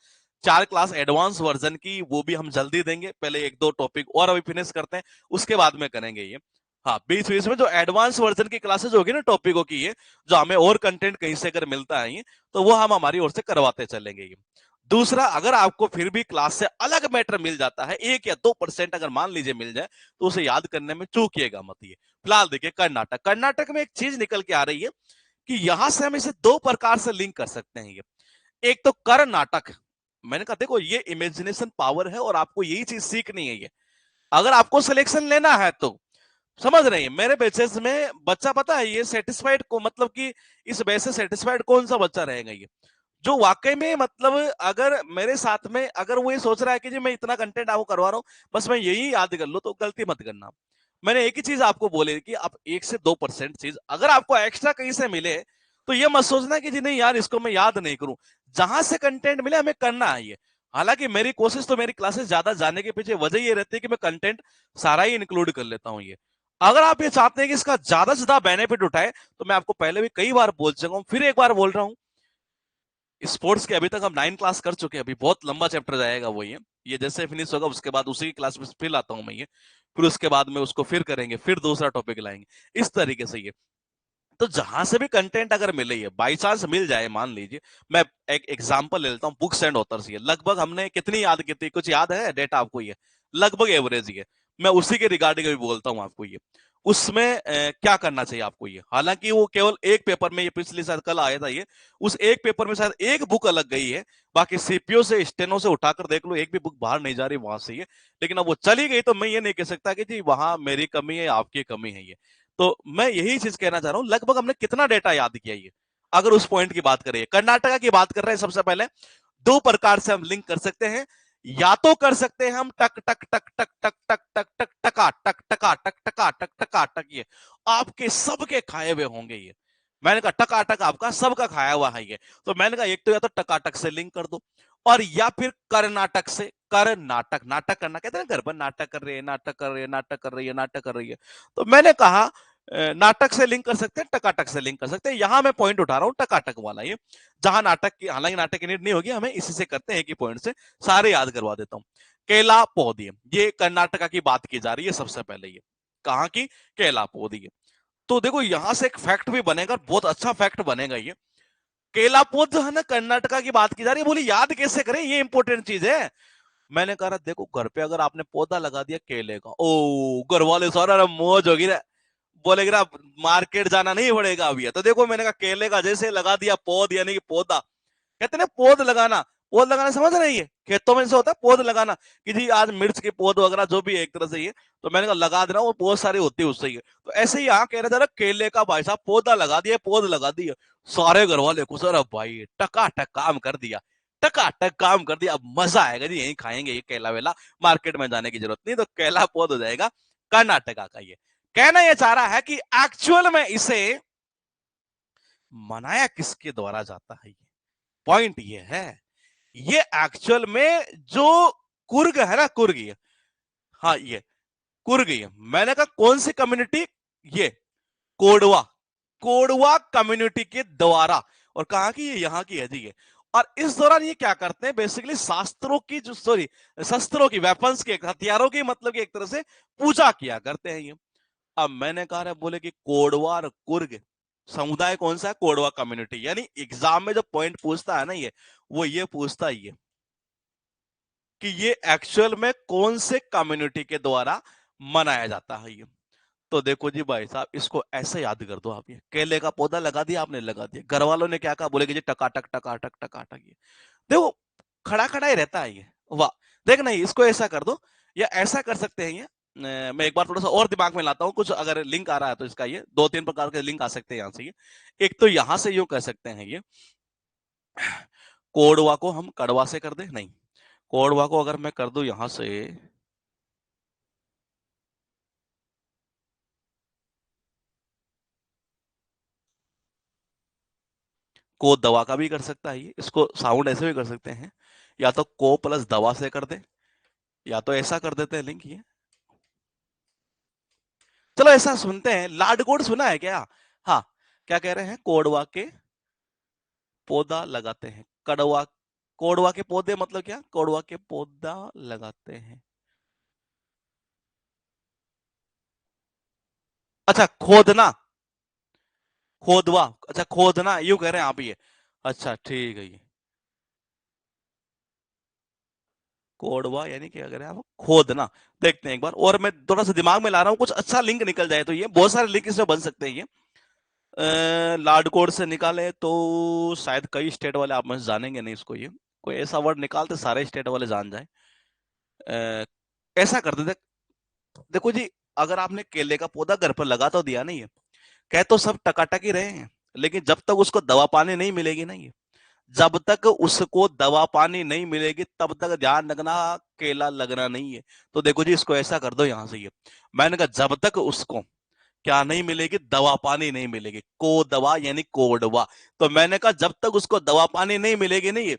4 क्लास एडवांस वर्जन की, वो भी हम जल्दी देंगे। पहले एक दो टॉपिक और अभी फिनिश करते हैं, उसके बाद में करेंगे ये। हाँ बीच बीच में जो एडवांस वर्जन की क्लासेस होगी ना टॉपिकों की, ये जो हमें और कंटेंट कहीं से अगर मिलता है ये, तो वो हम हमारी ओर से करवाते चलेंगे। ये दूसरा, अगर आपको फिर भी क्लास से अलग मैटर मिल जाता है 1 या 2% अगर मान लीजिए मिल जाए, तो उसे याद करने में चूकिएगा मत। ये फिलहाल देखिए कर्नाटक, कर्नाटक में एक चीज निकल के आ रही है कि यहां से हम इसे 2 प्रकार से लिंक कर सकते हैं। ये एक तो कर्नाटक, मैंने कहा देखो ये इमेजिनेशन पावर है और आपको यही चीज सीखनी है। ये अगर आपको सिलेक्शन लेना है तो समझ रहे हैं, मेरे बेसिस में बच्चा पता है ये सेटिस्फाइड को, मतलब कि इस बेस से सेटिस्फाइड कौन सा बच्चा रहेगा, ये जो वाकई में मतलब अगर मेरे साथ में अगर वो ये सोच रहा है कि जी मैं इतना कंटेंट आपको करवा रहा हूं बस मैं यही याद कर लो, तो गलती मत करना। मैंने एक ही चीज आपको बोले कि आप 1 से 2% चीज अगर आपको एक्स्ट्रा कहीं से मिले तो ये मत सोचना कि जी नहीं यार इसको मैं याद नहीं करूं, जहां से कंटेंट मिले हमें करना है ये। हालांकि मेरी कोशिश तो मेरी क्लासेस ज्यादा जाने के पीछे वजह ये रहती है कि मैं कंटेंट सारा ही इंक्लूड कर लेता हूं ये। अगर आप ये चाहते हैं कि इसका ज्यादा से ज्यादा बेनिफिट उठाए, तो मैं आपको पहले भी कई बार बोल चुका हूं, फिर एक बार बोल रहा हूं, स्पोर्ट्स के अभी तक हम 9 क्लास कर चुके हैं, अभी बहुत लंबा चैप्टर जाएगा वो ये जैसे फिनिश होगा उसके बाद उसी की क्लास में फिर लाता हूं मैं ये, फिर उसके बाद में उसको फिर करेंगे, फिर दूसरा टॉपिक लाएंगे, इस तरीके से ये। तो जहां से भी कंटेंट अगर मिले, ये बाई चांस मिल जाए, मान लीजिए मैं एक एग्जांपल ले लेता हूँ, बुक्स एंड ऑथर्स, ये लगभग हमने कितनी याद की थी, कुछ याद है डेटा आपको? ये लगभग एवरेज ये, मैं उसी के रिगार्डिंग भी बोलता हूँ आपको ये। उसमें क्या करना चाहिए आपको ये, हालांकि वो केवल एक पेपर में, ये पिछली शायद कल आया था ये, उस एक पेपर में शायद एक बुक अलग गई है, बाकी सीपीओ से स्टेनो से उठाकर देख लो एक भी बुक बाहर नहीं जा रही वहां से ये। लेकिन अब वो चली गई तो मैं ये नहीं कह सकता कि जी वहां मेरी कमी है आपकी कमी है ये। तो मैं यही चीज कहना चाह रहा हूं, लगभग हमने कितना डेटा याद किया ये, अगर उस पॉइंट की बात करें, कर्नाटका की बात कर रहे हैं, सबसे पहले दो प्रकार से हम लिंक कर सकते हैं। या तो कर सकते हैं हम टक टक टक टक टक टक टक टक टका टक टका टक टका टक टका टक, ये आपके सबके खाए हुए होंगे ये। मैंने कहा टकाटक आपका सबका खाया हुआ है ये, तो मैंने कहा एक तो या तो टकाटक से लिंक कर दो, और या फिर कर्नाटक से, कर नाटक, नाटक करना कहते हैं घर पर, नाटक कर रही है, नाटक कर रही है, नाटक कर रही है, नाटक कर रही है। तो मैंने कहा नाटक से लिंक कर सकते हैं, टकाटक से लिंक कर सकते हैं। यहां मैं पॉइंट उठा रहा हूं टकाटक वाला ये, जहां नाटक की, हालांकि नाटक की नीड नहीं होगी, हमें इसी से करते हैं, एक ही पॉइंट से सारे याद करवा देता हूं। केला पोदियम, ये कर्नाटका की बात की जा रही है सबसे पहले, ये कहां की? केला पोदियम। तो देखो यहां से एक फैक्ट भी बनेगा, बहुत अच्छा फैक्ट बनेगा ये। केला पोद जो है ना, कर्नाटका की बात की जा रही है, बोली याद कैसे करें, ये इंपॉर्टेंट चीज है। मैंने कहा देखो घर पे अगर आपने पौधा लगा दिया केले का, ओ घर वाले सारा मौज होगी ना, बोलेगी ना मार्केट जाना नहीं पड़ेगा अभी। तो देखो मैंने कहा केले का जैसे लगा दिया पौध, यानी कि पौधा, कहते हैं पौध लगाना, पौध लगाना समझ रही है, खेतों में से होता है पौध लगाना, कि जी आज मिर्च के पौध वगैरह जो भी है एक तरह से ये, तो मैंने कहा लगा देना, वो बहुत सारी होती है उससे ही। तो ऐसे ही यहाँ कह रहे थे केले का भाई साहब पौधा लगा दिया, पौध लगा दिया, सारे घर वाले खुश, अरे भाई टकाटक काम कर दिया, टकाटक काम कर दिया, अब मजा आएगा जी, यही खाएंगे ये केला वेला, मार्केट में जाने की जरूरत नहीं, तो केला पौध हो जाएगा कर्नाटका का ये। कहना यह चाह रहा है कि एक्चुअल में इसे मनाया किसके द्वारा जाता है, ये पॉइंट ये है। ये एक्चुअल में जो कुर्ग है ना, कुर्ग, ये हाँ ये कुर्ग, ये मैंने कहा कौन सी कम्युनिटी, ये कोडवा, कोडवा कम्युनिटी के द्वारा, और कहा कि ये यहाँ की है जी ये। और इस दौरान ये क्या करते हैं, बेसिकली शास्त्रों की जो, सॉरी शस्त्रों की, वेपन्स के, हथियारों की, मतलब कि एक तरह से पूजा किया करते हैं ये। अब मैंने कहा बोले कि कोडवा और कुर्ग समुदाय कौन सा है, कोडवा कम्युनिटी, यानी एग्जाम में जो पॉइंट पूछता है ना ये, वो ये पूछता है ये कि ये एक्चुअल में कौन से कम्युनिटी के द्वारा मनाया जाता है ये। तो देखो जी भाई साहब, इसको ऐसे याद कर दो आप, ये केले का पौधा लगा दिया आपने, लगा दिया, घर वालों ने क्या कहा, बोले कि जी टकाटक टकाटक टकाटक, ये देखो खड़ा खड़ा ही रहता है ये, वाह। देख नहीं, इसको ऐसा कर दो, या ऐसा कर सकते हैं ये, मैं एक बार थोड़ा सा और दिमाग में लाता हूँ, कुछ अगर लिंक आ रहा है तो इसका, ये दो तीन प्रकार के लिंक आ सकते हैं यहाँ से ये। एक तो यहां से यूं कह सकते हैं ये, कोडवा को हम कड़वा से कर दे, नहीं, कोडवा को अगर मैं कर दूं यहां से, को दवा का भी कर सकता है ये, इसको साउंड ऐसे भी कर सकते हैं, या तो को प्लस दवा से कर दे, या तो ऐसा कर देते हैं लिंक ये। चलो ऐसा सुनते हैं, लाड कोड सुना है क्या? हाँ, क्या कह रहे हैं, कोडवा के पौधा लगाते हैं, कड़वा, कोडवा के पौधे मतलब क्या, कोडवा के पौधा लगाते हैं। अच्छा खोदना, खोदवा, अच्छा खोदना यूं कह रहे हैं आप ये, अच्छा ठीक है ये, कोडवा यानी कि अगर आप खोदना, देखते हैं एक बार, और मैं थोड़ा सा दिमाग में ला रहा हूँ, कुछ अच्छा लिंक निकल जाए तो, ये बहुत सारे लिंक इसमें बन सकते हैं ये। लार्ड कोड से निकाले तो शायद कई स्टेट वाले आप में से जानेंगे नहीं इसको ये, कोई ऐसा वर्ड निकालते सारे स्टेट वाले जान जाए। ऐसा कर देते, देखो जी, अगर आपने केले का पौधा घर पर लगा तो दिया नहीं है, कह तो सब टकाटक ही रहे हैं, लेकिन जब तक उसको दवा पानी नहीं मिलेगी ना ये, जब तक उसको दवा पानी नहीं मिलेगी तब तक ध्यान रखना केला लगना नहीं है। तो देखो जी, इसको ऐसा कर दो यहां से ये, मैंने कहा जब तक उसको क्या नहीं मिलेगी? दवा पानी नहीं मिलेगी। को दवा यानी कोडवा। तो मैंने कहा जब तक उसको दवा पानी नहीं मिलेगी नहीं,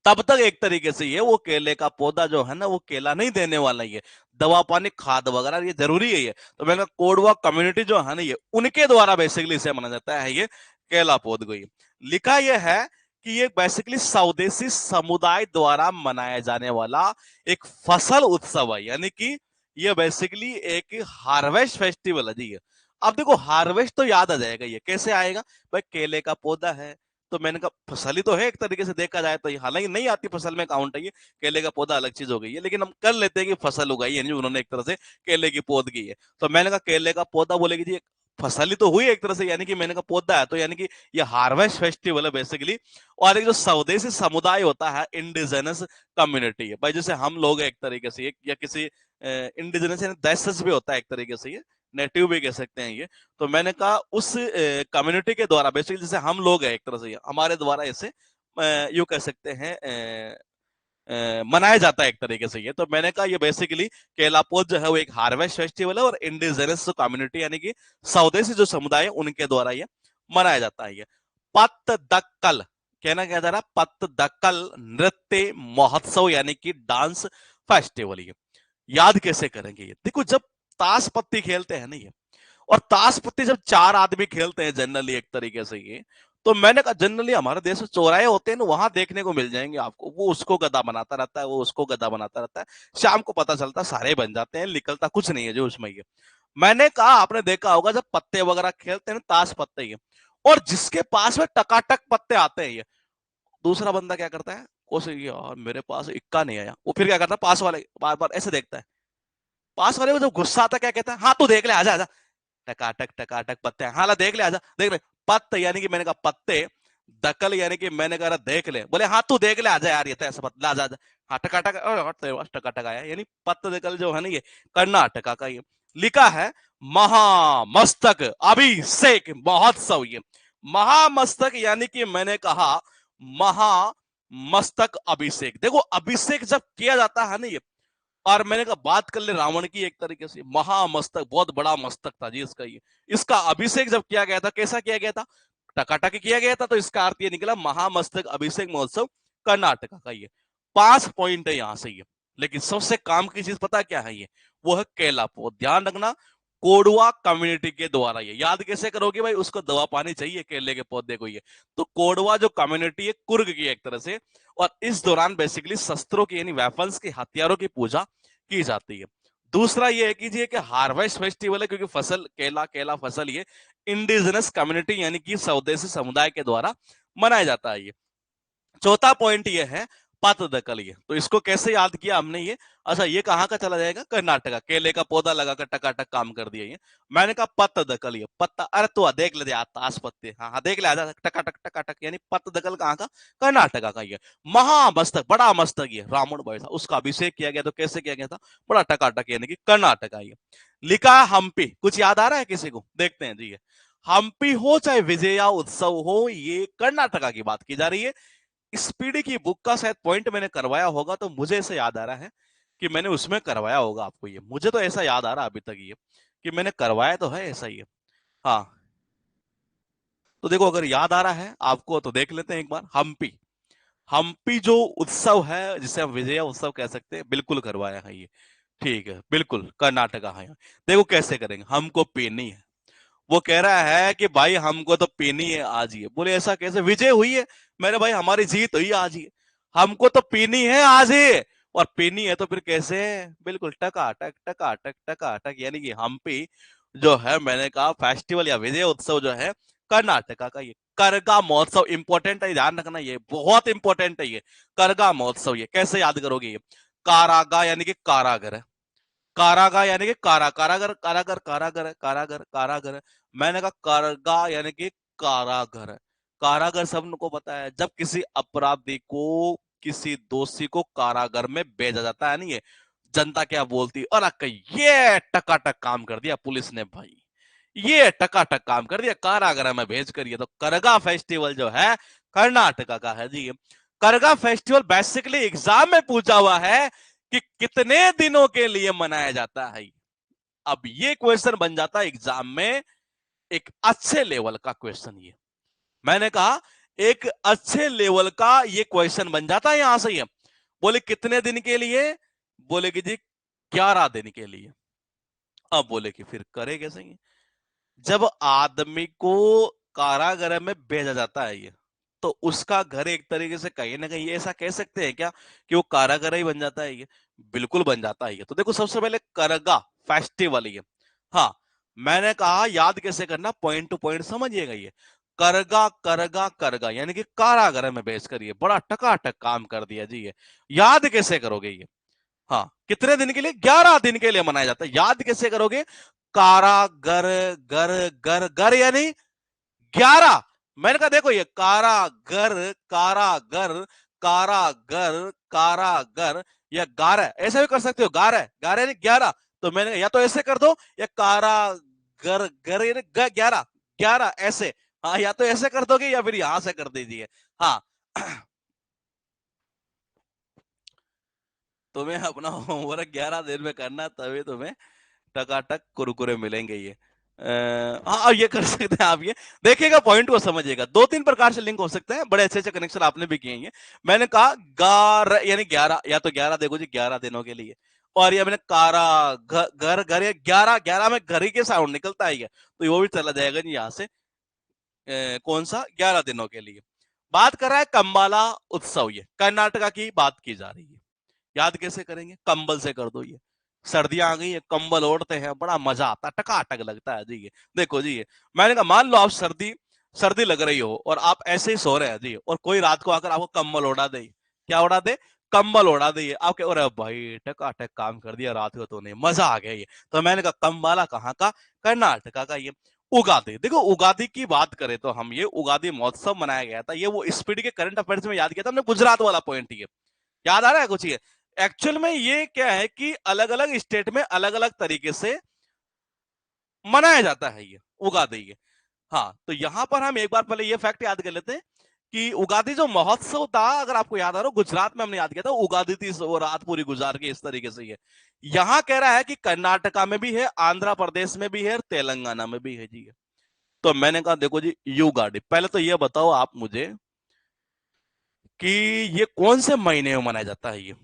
तब तक एक तरीके से ये वो केले का पौधा जो है ना वो केला नहीं देने वाला ही है। दवा पानी खाद वगैरह ये जरूरी है ये। तो मैंने कहा कोडवा कम्युनिटी जो है ना ये उनके द्वारा बेसिकली इसे माना जाता है ये केला पौध को। ये लिखा ये है कि ये बेसिकली स्वदेशी समुदाय द्वारा मनाया जाने वाला एक फसल उत्सव है, यानी कि ये बेसिकली एक हार्वेस्ट फेस्टिवल है जी ये। अब देखो हार्वेस्ट तो याद आ जाएगा, ये कैसे आएगा भाई? केले का पौधा है तो मैंने कहा फसल ही तो है एक तरीके से देखा जाए तो, ये हालांकि नहीं आती फसल में काउंट है ये, केले का पौधा अलग चीज हो गई है, लेकिन हम कर लेते हैं कि फसल उगाई है, उन्होंने एक तरह से केले की पौध की है। तो मैंने कहा केले का पौधा बोलेगी जी, फसल ही तो हुई एक तरह से, यानी कि मैंने कहा पौधा है तो यानी कि ये हार्वेस्ट फेस्टिवल है बेसिकली। और एक जो स्वदेशी समुदाय होता है इंडिजिनस कम्युनिटी है भाई, जैसे हम लोग एक तरीके से एक या किसी इंडिजिनस देशज भी होता है एक तरीके से, ये नेटिव भी कह सकते हैं ये। तो मैंने कहा उस कम्युनिटी के द्वारा बेसिकली जैसे हम लोग हैं एक तरह से हमारे द्वारा इसे यूं कह सकते हैं मनाया जाता है एक तरीके से ये। तो मैंने कहा ये बेसिकली केलापोद जो है वो एक हार्वेस्ट फेस्टिवल है और इंडिजिनस कम्युनिटी यानी कि स्वदेशी जो समुदाय है उनके द्वारा ये मनाया जाता है ये। पत्तदक्कल कहना क्या जा रहा है? पत्तदक्कल नृत्य महोत्सव यानी कि डांस फेस्टिवल। ये याद कैसे करेंगे? ये देखो जब ताश पत्ती खेलते हैं ना ये, और ताश पत्ती जब चार आदमी खेलते हैं जनरली एक तरीके से ये, तो मैंने कहा जनरली हमारे देश में चौराहे होते हैं ना, वहां देखने को मिल जाएंगे आपको, वो उसको गधा बनाता रहता है, वो उसको गधा बनाता रहता है, शाम को पता चलता है सारे बन जाते हैं, निकलता कुछ नहीं है जो उसमें ये। मैंने कहा आपने देखा होगा जब पत्ते वगैरह खेलते हैं ना ताश पत्ते ये, और जिसके पास में टकाटक पत्ते आते हैं ये, दूसरा बंदा क्या करता है? उसे यार मेरे पास इक्का नहीं आया, वो फिर क्या करता है पास वाले बार बार ऐसे देखता है, पास वाले को जब गुस्सा आता है क्या कहता है? हाँ तू देख ले, आजा आजा, टकाटक टकाटक पत्ते हैं, हाँ देख ले, आजा देख ले। पत्ते यानी कि मैंने कहा पत्ते, दकल यानी कि मैंने कहा देख ले, बोले हाँ तू देख ले, आजा यार ये तो ऐसा पत्ता, आजा आजा। हाँ टकाटक, टकाटक आया, यानी पत्त दकल जो है ना ये कर्नाटका का ये। लिखा है महामस्तक अभिषेक महोत्सव। ये महामस्तक यानी कि मैंने कहा महामस्तक अभिषेक। देखो अभिषेक जब किया जाता है ना ये, और मैंने कहा बात कर ले रावण की एक तरीके से, महामस्तक बहुत बड़ा मस्तक था जी इसका ये, इसका अभिषेक जब किया गया था कैसा किया गया था? टकाटक किया गया था, तो इसका अर्थ ये निकला महामस्तक अभिषेक महोत्सव कर्नाटका का ये। 5 पॉइंट है यहां से ये। लेकिन सबसे काम की चीज पता क्या है? ये वो है केला पौध। ध्यान रखना कोडवा कम्युनिटी के द्वारा। ये याद कैसे करोगे भाई? उसको दवा पानी चाहिए केले के पौधे को ये। तो कोडवा जो कम्युनिटी है कुर्ग की एक तरह से, और इस दौरान बेसिकली शस्त्रों की यानी वेपन्स के हथियारों की पूजा की जाती है। दूसरा ये है कि हार्वेस्ट फेस्टिवल है क्योंकि फसल केला केला फसल ये इंडिजिनस कम्युनिटी यानी कि स्वदेशी समुदाय के द्वारा मनाया जाता है ये। चौथा पॉइंट ये है पत्तदकल। ये तो इसको कैसे याद किया हमने ये? अच्छा ये कहाँ का चला जाएगा? कर्नाटका। केले का पौधा लगाकर टकाटक काम कर दिया ये। मैंने कहा पत्तदकल, ये पत्ता, अरे तो देख ले ताश पत्ते, हाँ हाँ देख ले, आजा टकाटक टकाटक, यानी पत्तदकल कहाँ का? कर्नाटका का ये। महामस्तक बड़ा मस्तक ये रावण बैठा, उसका अभिषेक किया गया। तो कैसे किया गया था? बड़ा टकाटक यानी कि कर्नाटका ये। लिखा हम्पी, कुछ याद आ रहा है किसी को? देखते हैं जी ये। हम्पी हो चाहे विजया उत्सव हो, ये कर्नाटका की बात की जा रही है। स्पीडी की बुक का शायद पॉइंट मैंने करवाया होगा, तो मुझे ऐसा याद आ रहा है कि मैंने उसमें करवाया होगा आपको ये। मुझे तो ऐसा याद आ रहा है अभी तक ये कि मैंने करवाया तो है ऐसा ही है। हाँ तो देखो अगर याद आ रहा है आपको तो देख लेते हैं एक बार। हम्पी, हम्पी जो उत्सव है जिसे हम विजया उत्सव कह सकते हैं, बिल्कुल करवाया है ये। ठीक है बिल्कुल कर्नाटका है। देखो कैसे करेंगे, हमको पीनी है। वो कह रहा है कि भाई हमको तो पीनी है आज ही। बोले ऐसा कैसे? विजय हुई है मेरे भाई, हमारी जीत हुई आज ही, हमको तो पीनी है आज ही। और पीनी है तो फिर कैसे? बिल्कुल टकाटक टकाटक टकाटक, यानी कि हम्पी जो है मैंने कहा फेस्टिवल या विजय उत्सव जो है कर्नाटका का ये। करगा महोत्सव इंपॉर्टेंट है, ध्यान रखना ये बहुत इंपॉर्टेंट है ये। करगा महोत्सव ये कैसे याद करोगे? ये कारागा यानी कि कारागर है, कारागा यानी कि कारागर कारागर कारागर कारागर कारागर। मैंने कहा कारगा यानी कि कारागर है। कारागर सबको पता है, जब किसी अपराधी को किसी दोषी को कारागर में भेजा जाता है नहीं, ये जनता क्या बोलती? और ये टकाटक काम कर दिया पुलिस ने भाई, ये टकाटक काम कर दिया कारागर में भेज कर। ये तो करगा फेस्टिवल जो है कर्नाटका का है जी। करगा फेस्टिवल बेसिकली एग्जाम में पूछा हुआ है कि कितने दिनों के लिए मनाया जाता है। अब ये क्वेश्चन बन जाता है एग्जाम में एक अच्छे लेवल का क्वेश्चन। ये मैंने कहा एक अच्छे लेवल का ये क्वेश्चन बन जाता है यहां से। ये बोले कितने दिन के लिए? बोले कि जी 11 दिन के लिए। अब बोले कि फिर करे कैसे? जब आदमी को कारागार में भेजा जाता है ये, तो उसका घर एक तरीके से कहीं ना कहीं ऐसा कह सकते हैं क्या कि वो कारागार ही बन जाता है? ये बिल्कुल बन जाता है। ये तो देखो सबसे पहले करगा फेस्टिवल ये। हाँ, मैंने कहा याद कैसे करना, पॉइंट टू पॉइंट समझिएगा। ये करगा करगा करगा यानी कि कारागार में भेज कर ये बड़ा टकाटक काम कर दिया जी। ये याद कैसे करोगे ये? हाँ, कितने दिन के लिए? 11 दिन के लिए मनाया जाता है। याद कैसे करोगे? कारागर गर गर गर यानी 11। मैंने कहा देखो ये कारागर कारागर कारागर कारागर या गार ऐसे भी कर सकते हो। गार है, गार यानी 11। तो मैंने या तो ऐसे कर दो या कारागर गर यानी 11 11 ऐसे। हाँ, या तो ऐसे कर दोगे या फिर यहां से कर दीजिए। हाँ तुम्हें अपना होमवर्क 11 दिन में करना, तभी तुम्हें टकाटक कुरकुरे मिलेंगे। ये हाँ, ये कर सकते हैं आप। ये देखिएगा, पॉइंट को समझिएगा। 2-3 प्रकार से लिंक हो सकते हैं, बड़े अच्छे अच्छे कनेक्शन आपने भी किए हैं। मैंने कहा गार यानी 11, या तो 11 देखो जी 11 दिनों के लिए। और ये मैंने कारा घर घर 11 11 में घर ही के साउंड निकलता है ये, तो वो भी चला जाएगा जी यहाँ से। कौन सा? 11 दिनों के लिए। बात कर रहा है कंबाला उत्सव, ये कर्नाटका की बात की जा रही है। याद कैसे करेंगे? कंबल से कर दो। ये सर्दियां आ गई है, कंबल ओढ़ते हैं, बड़ा मजा आता है, टकाटक लगता है जी। ये देखो जी, ये मैंने कहा मान लो आप सर्दी सर्दी लग रही हो और आप ऐसे ही सो रहे हैं जी, और कोई रात को आकर आपको कंबल ओढ़ा दे। क्या ओढ़ा दे? कंबल ओढ़ा दे। आप कह रहे भाई टकाटक काम कर दिया रात को, तो नहीं मजा आ गया। ये तो मैंने कहा कंबाला कहाँ का? कर्नाटका का। ये उगादी, देखो उगादी की बात करें तो हम, ये उगादी महोत्सव मनाया गया था। ये वो स्पीड के करंट अफेयर्स में याद किया था हमने, गुजरात वाला पॉइंट। ये याद आ रहा है कुछ? ये एक्चुअल में ये क्या है कि अलग अलग स्टेट में अलग अलग तरीके से मनाया जाता है ये उगादी। ये हाँ, तो यहां पर हम एक बार पहले ये फैक्ट याद कर लेते हैं कि उगादी जो महोत्सव था, अगर आपको याद आ रहा हो, गुजरात में हमने याद किया था, उगादी थी वो रात पूरी गुजार के, इस तरीके से। ये यहां कह रहा है कि कर्नाटका में भी है, आंध्र प्रदेश में भी है, तेलंगाना में भी है जी। तो मैंने कहा देखो जी युगादी, पहले तो ये बताओ आप मुझे कि ये कौन से महीने में मनाया जाता है ये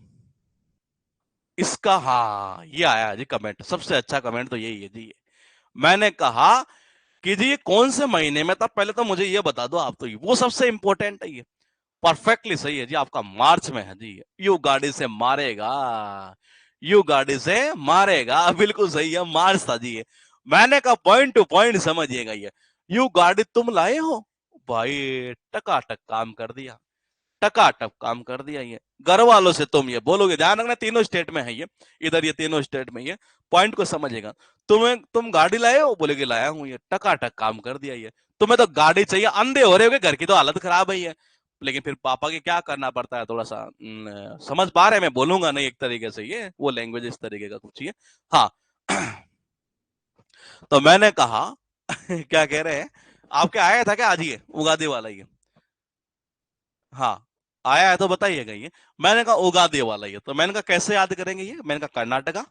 इसका? हाँ, ये आया जी कमेंट, सबसे अच्छा कमेंट तो यही है जी। मैंने कहा कि जी ये कौन से महीने में था, पहले तो मुझे ये बता दो आप, तो वो सबसे इंपॉर्टेंट है। ये परफेक्टली सही है जी आपका, मार्च में है जी। यू गाड़ी से मारेगा, यू गाड़ी से मारेगा, बिल्कुल सही है, मार्च था जी ये। मैंने कहा पॉइंट टू पॉइंट समझिएगा। ये यू गाड़ी तुम लाए हो भाई, टकाटक काम कर दिया, टकाटक काम कर दिया। ये घर वालों से तुम ये बोलोगे, ध्यान रखना तीनों स्टेट में है ये, इधर ये तीनों स्टेट में। ये पॉइंट को समझेगा। तुम गाड़ी लाए हो? बोले कि लाया हूं। ये टकाटक काम कर दिया। ये तुम्हें तो गाड़ी चाहिए, अंधे हो रहे हो, घर की तो हालत खराब है। ये लेकिन फिर पापा के क्या करना पड़ता है, थोड़ा सा समझ पा रहे हैं, मैं बोलूंगा नहीं एक तरीके से, ये वो लैंग्वेज इस तरीके का कुछ। ये हाँ तो मैंने कहा क्या कह रहे हैं, आपके आया था क्या आज ये उगादी वाला? ये हाँ आया है तो बताइएगा। ये मैंने कहा उगादी वाला। ये तो मैंने कहा कैसे याद करेंगे? ये मैंने कहा कर्नाटका,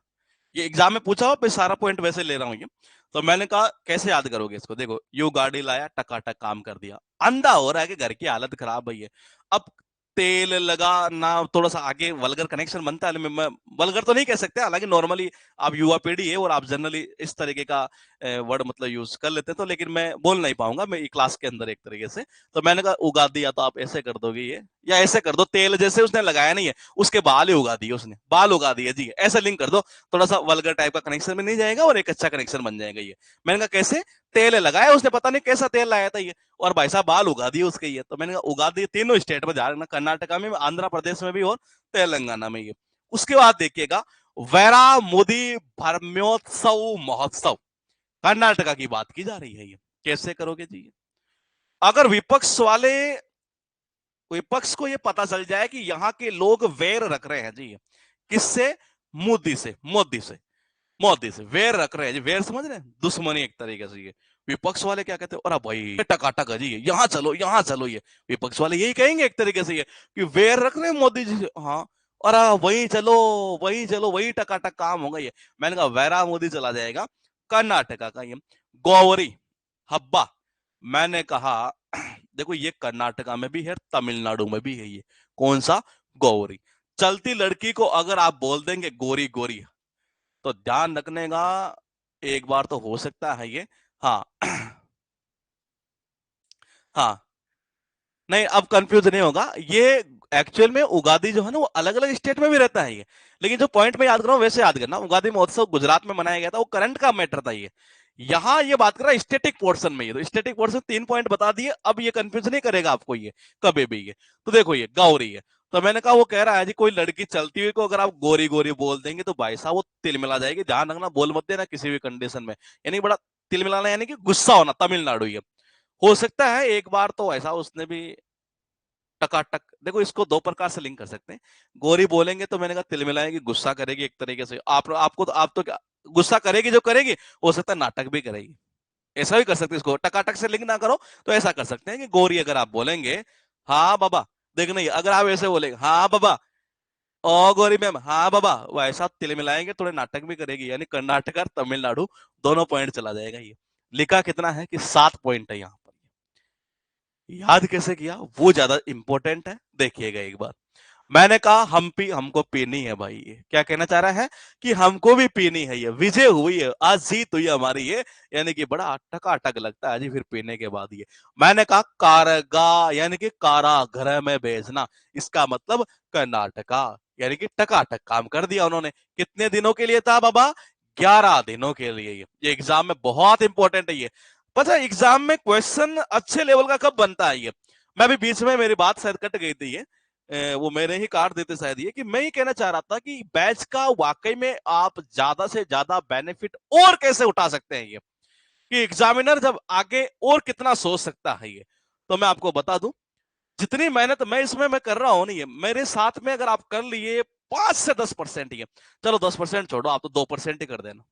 ये एग्जाम में पूछा हो, मैं सारा पॉइंट वैसे ले रहा हूँ। ये तो मैंने कहा कैसे याद करोगे इसको? देखो यू गाड़ी लाया, टकाटक काम कर दिया, अंधा हो रहा है कि घर की हालत खराब है। ये अब तेल लगा ना, थोड़ा सा आगे वल्गर कनेक्शन बनता है, मैं वल्गर तो नहीं कह सकते, हालांकि नॉर्मली आप युवा पीढ़ी है और आप जनरली इस तरीके का वर्ड मतलब यूज कर लेते हैं, तो लेकिन मैं बोल नहीं पाऊंगा मैं क्लास के अंदर एक तरीके से। तो मैंने कहा उगा दिया, तो आप ऐसे कर दोगे ये, या ऐसे कर दो, तेल जैसे उसने लगाया नहीं है, उसके बाल ही उगा दिए उसने, बाल उगा दिए जी, ऐसे लिंक कर दो। थोड़ा सा वल्गर टाइप का कनेक्शन में नहीं जाएगा और एक अच्छा कनेक्शन बन जाएगा। ये मैंने कहा कैसे? तेल लगाया उसने, पता नहीं कैसा तेल लाया था ये, और भाई साहब बाल उगा दिए उसके। ये तो मैंने कहा उगा दिए, तीनों स्टेट में जा रहे ना, कर्नाटका में, आंध्र प्रदेश में भी और तेलंगाना में। ये उसके बाद देखिएगा वैरा मोदी भरम्योत्सव महोत्सव, कर्नाटका की बात की जा रही है। ये कैसे करोगे जी? अगर विपक्ष को ये पता चल जाए कि यहाँ के लोग वैर रख रहे हैं जी, किससे? मोदी से, मोदी से वैर रख रहे हैं जी, वैर समझ रहे हैं, दुश्मनी एक तरीके से। ये विपक्ष वाले क्या कहते हैं, अरे भाई टकाटक है जी, यहाँ चलो यहाँ चलो। ये विपक्ष वाले यही कहेंगे एक तरीके से, ये कि वैर रख रहे हैं मोदी जी से। हाँ, और वही चलो वही टकाटक काम होगा ये। मैंने कहा वैरा मोदी चला जाएगा कर्नाटका का ये। गौरी हब्बा, मैंने कहा देखो ये कर्नाटका में भी है, तमिलनाडु में भी है ये। कौन सा? गौरी। चलती लड़की को अगर आप बोल देंगे गोरी गोरी, तो ध्यान रखने का, एक बार तो हो सकता है ये। हाँ हाँ, नहीं अब कंफ्यूज नहीं होगा ये। एक्चुअल में उगादी जो है ना वो अलग अलग स्टेट में भी रहता है ये, लेकिन जो पॉइंट मैं याद कर रहा हूँ वैसे याद करना। उगादी महोत्सव गुजरात में मनाया गया था, वो करंट का मैटर था ये। यहाँ ये बात कर रहा है स्टेटिक पोर्शन में, ये तो स्टेटिक पोर्शन 3 पॉइंट बता दिए, अब ये कंफ्यूज नहीं करेगा आपको ये कभी भी ये। तो देखो ये गौरी है, तो मैंने कहा वो कह रहा है जी कोई लड़की चलती हुई को अगर आप गोरी गोरी बोल देंगे तो भाई साहब वो तिल मिला जाएगी। ध्यान रखना, बोल मत देना किसी भी कंडीशन में, यानी बड़ा तिल मिलाना यानी कि गुस्सा होना, तमिलनाडु ये। हो सकता है एक बार तो ऐसा उसने भी टकाटक, देखो इसको दो प्रकार से लिंक कर सकते हैं। गोरी बोलेंगे तो मैंने कहा तिल मिलाएगी, गुस्सा करेगी एक तरीके से, आपको तो आप तो क्या, गुस्सा करेगी जो करेगी, हो सकता है नाटक भी करेगी। ऐसा भी कर सकते हैं, इसको टकाटक से लिंक ना करो तो ऐसा कर सकते हैं कि गोरी अगर आप बोलेंगे, हाँ बाबा, देख नहीं अगर आप ऐसे बोलेंगे हाँ बाबा, ओ गोरी मैम हाँ बाबा, वो ऐसा तिल मिलाएंगे, थोड़े नाटक भी करेगी, यानी कर्नाटक और तमिलनाडु दोनों पॉइंट चला जाएगा ये। लिखा कितना है कि 7 पॉइंट है यहाँ पर। याद कैसे किया वो ज्यादा इंपॉर्टेंट है, देखिएगा एक बार। मैंने कहा हमको पीनी है भाई, ये क्या कहना चाह रहा है कि हमको भी पीनी है, ये विजय हुई है, आज जीत हुई हमारी ये, यानी कि बड़ा टकाटक लगता है जी फिर पीने के बाद ये। मैंने कहा कारगा, यानी कि कारागृह में भेजना, इसका मतलब कर्नाटका, यानी कि टकाटक काम कर दिया उन्होंने। कितने दिनों के लिए था बाबा? 11 दिनों के लिए। ये एग्जाम में बहुत इंपॉर्टेंट है ये। पता है एग्जाम में क्वेश्चन अच्छे लेवल का कब बनता है ये? मैं अभी बीच में मेरी बात शायद कट गई थी ये, वो मेरे ही काट देते शायद ये, कि मैं ये कहना चाह रहा था कि बैच का वाकई में आप ज्यादा से ज्यादा बेनिफिट और कैसे उठा सकते हैं ये, कि एग्जामिनर जब आगे और कितना सोच सकता है ये। तो मैं आपको बता दूं, जितनी मेहनत मैं इसमें मैं कर रहा हूं नहीं, मेरे साथ में अगर आप कर लिए 5 से 10% ही है, चलो 10% छोड़ो, आप तो 2% ही कर देना।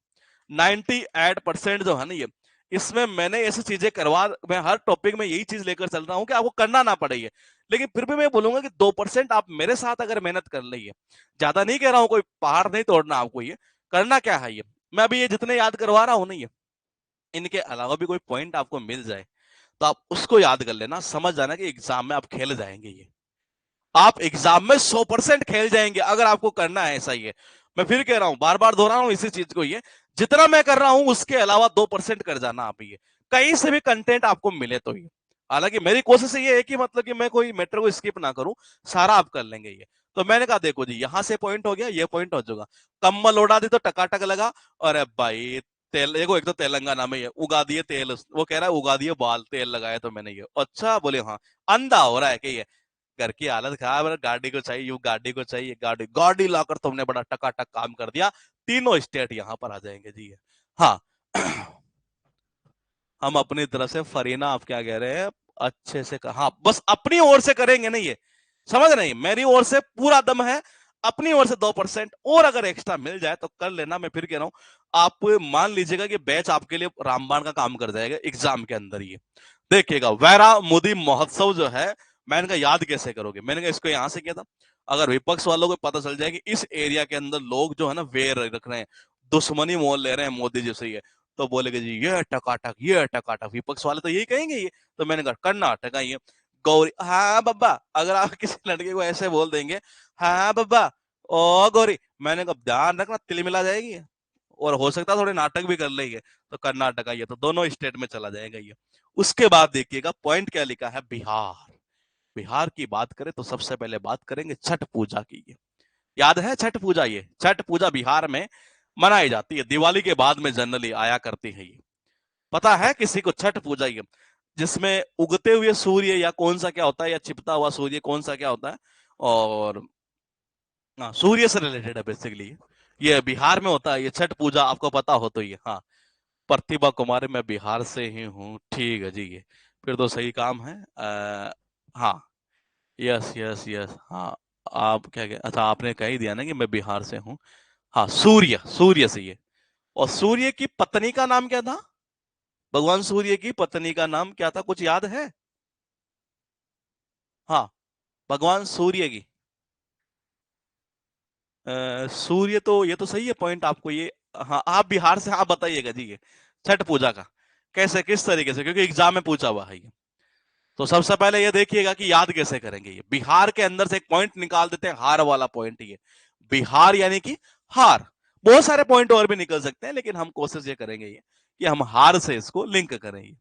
98% जो है ना ये, इसमें मैंने ऐसी चीजें करवा, मैं हर टॉपिक में यही चीज लेकर चल रहा हूं कि आपको करना ना पड़े ये। लेकिन फिर भी मैं बोलूंगा कि 2% आप मेरे साथ अगर मेहनत कर ली है, ज्यादा नहीं कह रहा हूं, कोई पहाड़ नहीं तोड़ना आपको ये। करना क्या है ये, मैं अभी ये जितने याद करवा रहा हूं ना ये, इनके अलावा भी कोई पॉइंट आपको मिल जाए तो आप उसको याद कर लेना, समझ जाना कि एग्जाम में आप खेल जाएंगे ये। आप एग्जाम में 100% खेल जाएंगे अगर आपको करना है ऐसा ही है। मैं फिर कह रहा हूं, बार बार दोहरा रहा हूं इसी चीज को, ये जितना मैं कर रहा हूं उसके अलावा 2% कर जाना आप ये, कहीं से भी कंटेंट आपको मिले तो ये। हालांकि मेरी कोशिश ये है कि मतलब कि मैं कोई मैटर को स्किप ना करूं, सारा आप कर लेंगे ये। तो मैंने कहा देखो जी यहां से पॉइंट हो गया, ये पॉइंट हो जाएगा। कम्बल उड़ा दी तो टकाटक लगा, और भाई तेल देखो, एक तो तेलंगाना में ये उगा दिए तेल, वो कह रहा है उगा दिए बाल, तेल लगाया तो मैंने ये, अच्छा बोले हाँ, अंधा हो रहा है कि ये, घर की हालत खराब है, गाड़ी को चाहिए, यू गाड़ी को चाहिए, गाड़ी गाड़ी लाकर तुमने बड़ा टकाटक काम कर दिया। तीनों स्टेट यहाँ पर आ जाएंगे जी। हाँ हम अपनी तरफ से, फरीना आप क्या कह रहे हैं, अच्छे से हाँ बस अपनी ओर से करेंगे नहीं ये, समझ नहीं, मेरी ओर से पूरा दम है, अपनी ओर से 2% और अगर एक्स्ट्रा मिल जाए तो कर लेना। मैं फिर कह रहा हूँ, आप मान लीजिएगा कि बैच आपके लिए रामबाण का काम कर जाएगा एग्जाम के अंदर ये। देखिएगा वैरा मोदी महोत्सव जो है, मैंने कहा याद कैसे करोगे, मैंने कहा इसको यहां से किया था। अगर विपक्ष वालों को पता चल जाए कि इस एरिया के अंदर लोग जो है ना वेर रख रहे हैं, दुश्मनी मोल ले रहे हैं मोदी जी से, ये तो बोलेगे जी ये टकाटक, ये टकाटक, विपक्ष वाले तो यही कहेंगे ये। तो मैंने कहा कर्नाटक ये। गौरी हाँ बब्बा, अगर आप किसी लड़के को ऐसे बोल देंगे हाँ बब्बा, ओ गौरी, मैंने कहा ध्यान रखना तिल मिला जाएगी, और हो सकता है थोड़े नाटक भी कर लेंगे। तो कर्नाटक ये तो दोनों स्टेट में चला जाएगा ये। उसके बाद देखिएगा पॉइंट क्या लिखा है, बिहार। बिहार की बात करें तो सबसे पहले बात करेंगे छठ पूजा की। ये याद है छठ पूजा, ये छठ पूजा बिहार में मनाई जाती है, दिवाली के बाद में जनरली आया करती है ये। पता है किसी को छठ पूजा ये, जिसमें उगते हुए सूर्य या कौन सा क्या होता है, या छिपता हुआ सूर्य कौन सा क्या होता है, और हाँ सूर्य से रिलेटेड है बेसिकली। ये बिहार में होता है ये छठ पूजा, आपको पता हो तो ये। हाँ प्रतिभा कुमारी, मैं बिहार से ही हूँ, ठीक है जी ये, फिर तो सही काम है। हाँ यस यस यस हाँ। आप क्या क्या, अच्छा आपने कह ही दिया ना कि मैं बिहार से हूँ। हाँ सूर्य, सूर्य से ये। और सूर्य की पत्नी का नाम क्या था? भगवान सूर्य की पत्नी का नाम क्या था, कुछ याद है? हाँ भगवान सूर्य की, सूर्य तो ये तो सही है पॉइंट आपको ये। हाँ आप बिहार से, आप बताइएगा जी ये छठ पूजा का कैसे किस तरीके से, क्योंकि एग्जाम में पूछा हुआ है ये। तो सबसे पहले ये देखिएगा कि याद कैसे करेंगे। ये बिहार के अंदर से एक पॉइंट निकाल देते हैं, हार वाला पॉइंट। ये बिहार यानी कि हार। बहुत सारे पॉइंट और भी निकल सकते हैं, लेकिन हम कोशिश ये करेंगे ये कि हम हार से इसको लिंक करेंगे।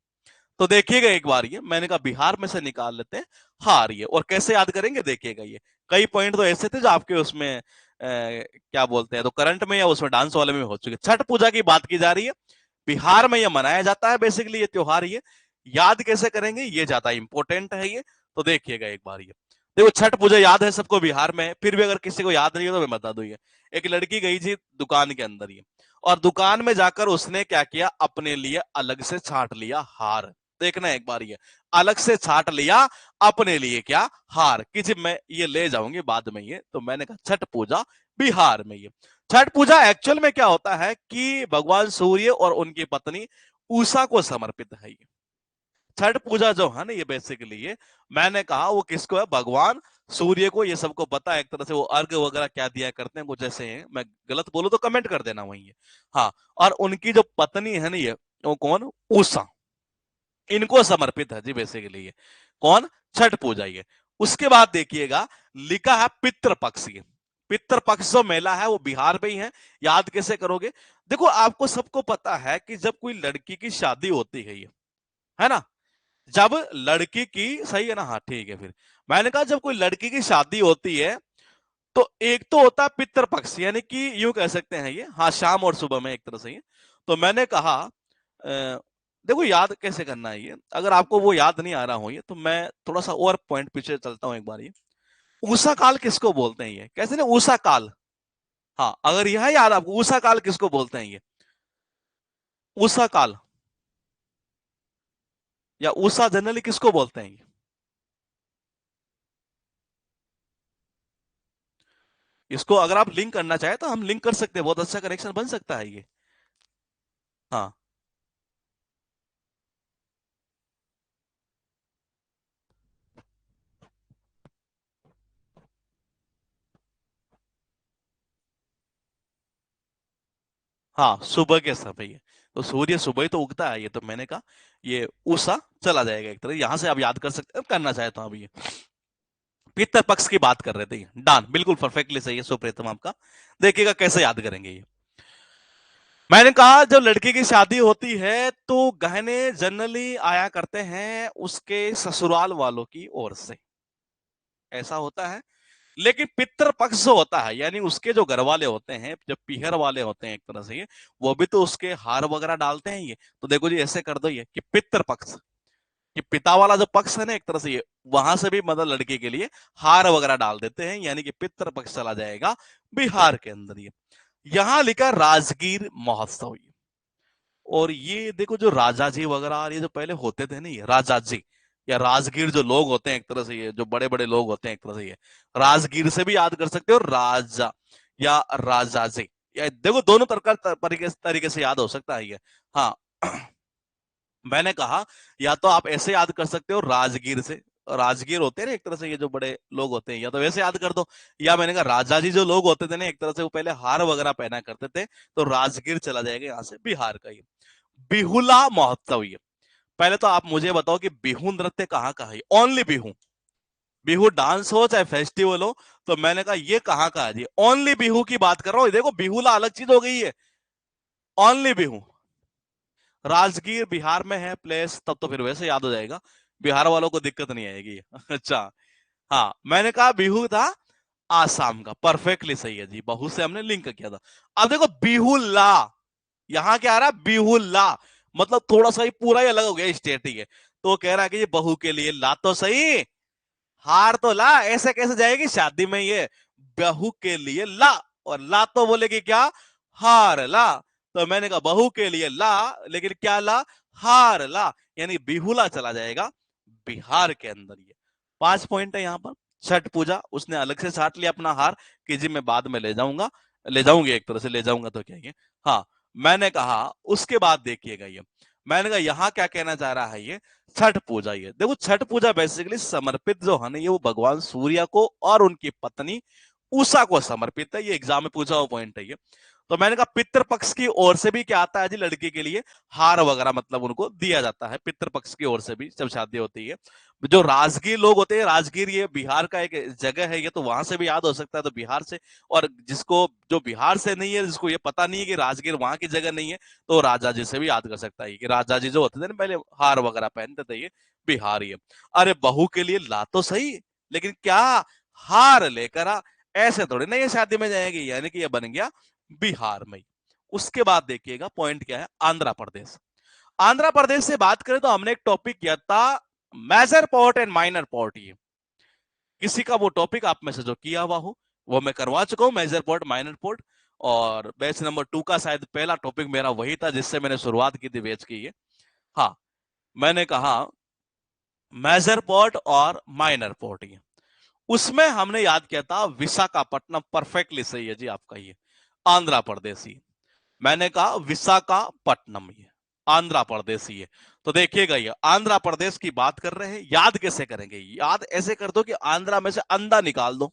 तो देखिएगा एक बार, ये मैंने कहा बिहार में से निकाल लेते हैं हार। ये और कैसे याद करेंगे देखिएगा। ये कई पॉइंट तो ऐसे थे जो आपके उसमें क्या बोलते हैं, तो करंट में या उसमें डांस वाले में हो चुके। छठ पूजा की बात की जा रही है, बिहार में यह मनाया जाता है बेसिकली ये त्योहार। ये याद कैसे करेंगे ये ज्यादा इंपॉर्टेंट है ये। तो देखिएगा एक बार, ये देखो छठ पूजा याद है सबको बिहार में है, फिर भी अगर किसी को याद नहीं हो तो मैं बता दूं। ये एक लड़की गई थी दुकान के अंदर, ये और दुकान में जाकर उसने क्या किया, अपने लिए अलग से छांट लिया हार। देखना एक बार, ये अलग से छांट लिया अपने लिए क्या, हार। किसी मैं ये ले जाऊंगी बाद में ये। तो मैंने कहा छठ पूजा बिहार में। ये छठ पूजा एक्चुअल में क्या होता है कि भगवान सूर्य और उनकी पत्नी उषा को समर्पित है ये। छठ पूजा जो है ना ये बेसिकली, ये मैंने कहा वो किसको है, भगवान सूर्य को। ये सबको पता है एक तरह से, वो अर्घ वगैरह क्या दिया करते हैं कुछ ऐसे हैं। मैं गलत बोलूं तो कमेंट कर देना वही है। हाँ, और उनकी जो पत्नी है ना ये, वो कौन, उषा, इनको समर्पित है जी बेसिकली ये कौन, छठ पूजा। ये उसके बाद देखिएगा लिखा है पितृपक्ष। ये पितृपक्ष जो मेला है वो बिहार में ही है। याद कैसे करोगे, देखो आपको सबको पता है कि जब कोई लड़की की शादी होती है ना, जब लड़की की, सही है ना, हाँ ठीक है। फिर मैंने कहा जब कोई लड़की की शादी होती है तो एक तो होता है पितृपक्ष, यानी कि यूं कह सकते हैं ये, हाँ शाम और सुबह में एक तरह से ये। तो मैंने कहा देखो याद कैसे करना है ये, अगर आपको वो याद नहीं आ रहा हो ये तो मैं थोड़ा सा और पॉइंट पीछे चलता हूं एक बार। ये ऊषा काल किसको बोलते हैं, ये कैसे ना, ऊषा काल। हाँ अगर यह याद आपको, ऊषा काल किसको बोलते हैं ये, ऊषा काल या ऊषा जनरली किसको बोलते हैं ये। इसको अगर आप लिंक करना चाहे तो हम लिंक कर सकते हैं, बहुत अच्छा कनेक्शन बन सकता है ये। हाँ हाँ, सुबह के समय है। तो सूर्य सुबह ही तो उगता है ये। तो मैंने कहा ये उषा चला जाएगा एक तरह, यहां से आप याद कर सकते हैं, करना चाहे तो आप ये पितृ पक्ष की बात कर रहे थे। डान बिल्कुल परफेक्टली सही है सुप्रीतम आपका। देखिएगा कैसे याद करेंगे ये। मैंने कहा जब लड़की की शादी होती है तो गहने जनरली आया करते हैं उसके ससुराल वालों की ओर से, ऐसा होता है। लेकिन पितृ पक्ष जो होता है, यानी उसके जो घर वाले होते हैं, जब पीहर वाले होते हैं एक तरह से ये, वो भी तो उसके हार वगैरह डालते हैं ये। तो देखो जी ऐसे कर दो ये कि पितृ पक्ष, ये पिता वाला जो पक्ष है ना एक तरह से, ये वहां से भी मतलब लड़के के लिए हार वगैरह डाल देते हैं, यानी कि पितृ पक्ष चला जाएगा बिहार के अंदर। ये यहां लिखा राजगीर महोत्सव। ये और ये देखो जो राजा जी वगैरह और ये जो पहले होते थे ना, ये राजा जी या राजगीर जो लोग होते हैं एक तरह से, ये जो बड़े बड़े लोग होते हैं एक तरह से, ये राजगीर से भी याद कर सकते हो, राजा या राजा जी, या देखो दोनों तरीके से याद हो सकता है ये। हाँ मैंने कहा या तो आप ऐसे याद कर सकते हो राजगीर से, राजगीर होते हैं ना एक तरह से ये जो बड़े लोग होते हैं, या तो वैसे याद कर दो। या मैंने कहा राजा जी जो लोग होते थे ना एक तरह से, वो पहले हार वगैरह पहना करते थे, तो राजगीर चला जाएगा यहाँ से बिहार का। ये बिहुला महोत्सव। ये पहले तो आप मुझे बताओ कि बिहू नृत्य कहाँ का है, ओनली बिहू, बिहू डांस हो चाहे फेस्टिवल हो, तो मैंने कहा ये कहाँ का है जी, ओनली बिहू की बात कर रहा हूँ। देखो बिहुला अलग चीज हो गई है, ओनली बिहू। राजगीर बिहार में है प्लेस, तब तो फिर वैसे याद हो जाएगा, बिहार वालों को दिक्कत नहीं आएगी। अच्छा हाँ, मैंने कहा बिहू था आसाम का, परफेक्टली सही है जी, बहू से हमने लिंक किया था। अब देखो बिहुला, यहाँ क्या आ रहा है, बिहुला, मतलब थोड़ा सा ही पूरा ही अलग हो गया स्टेट ही है। तो वो कह रहा है कि ये बहू के लिए ला तो सही, हार तो ला, ऐसे कैसे जाएगी शादी में ये, बहू के लिए ला, और ला तो बोलेगी क्या, हार ला। तो मैंने कहा बहू के लिए ला, लेकिन क्या ला, हार ला, यानी बिहुला चला जाएगा बिहार के अंदर। ये 5 पॉइंट है यहाँ पर। छठ पूजा उसने अलग से छाट लिया अपना हार कि जी मैं बाद में ले जाऊंगा, ले जाऊंगी एक तरह से, ले जाऊंगा तो क्या ये। हाँ मैंने कहा उसके बाद देखिएगा ये, मैंने कहा यहाँ क्या कहना चाह रहा है ये, छठ पूजा। ये देखो छठ पूजा बेसिकली समर्पित जो है ना ये, वो भगवान सूर्य को और उनकी पत्नी उषा को समर्पित है। ये एग्जाम में पूछा हुआ पॉइंट है ये। तो मैंने कहा पितृपक्ष की ओर से भी क्या आता है जी लड़की के लिए, हार वगैरह मतलब उनको दिया जाता है पितृपक्ष की ओर से भी जब शादी होती है। जो राजगीर लोग होते हैं, राजगीर ये बिहार का एक जगह है, ये तो वहां से भी याद हो सकता है, तो बिहार से। और जिसको जो बिहार से नहीं है, जिसको ये पता नहीं है कि राजगीर वहां की जगह नहीं है, तो राजा जी से भी याद कर सकता है कि राजा जी जो होते थे ना पहले हार वगैरह पहनते थे, ये बिहारी है। अरे बहू के लिए ला तो सही, लेकिन क्या हार लेकर आ, ऐसे थोड़ी ना ये शादी में जाएगी, यानी कि ये बन गया बिहार में। उसके बाद देखिएगा पॉइंट क्या है, आंध्र प्रदेश। आंध्र प्रदेश से बात करें तो हमने एक टॉपिक किया था major port and minor port. ये किसी का वो टॉपिक आप में से जो किया हुआ हो वो मैं करवा चुका हूं, मेजर पोर्ट माइनर पोर्ट। और बैच नंबर 2 का शायद पहला टॉपिक मेरा वही था जिससे मैंने शुरुआत की थी बैच की ये। हाँ, मैंने कहा मेजर पोर्ट और माइनर पोर्ट, ये उसमें हमने याद किया था विशाखापट्टनम, परफेक्टली सही है जी आपका ये, आंध्र प्रदेश ही। मैंने कहा विशाखापट्टनम, ये आंध्र प्रदेश ही है। तो देखिएगा ये आंध्र प्रदेश की बात कर रहे हैं, याद कैसे करेंगे, याद ऐसे कर दो कि आंध्रा में से अंधा निकाल दो।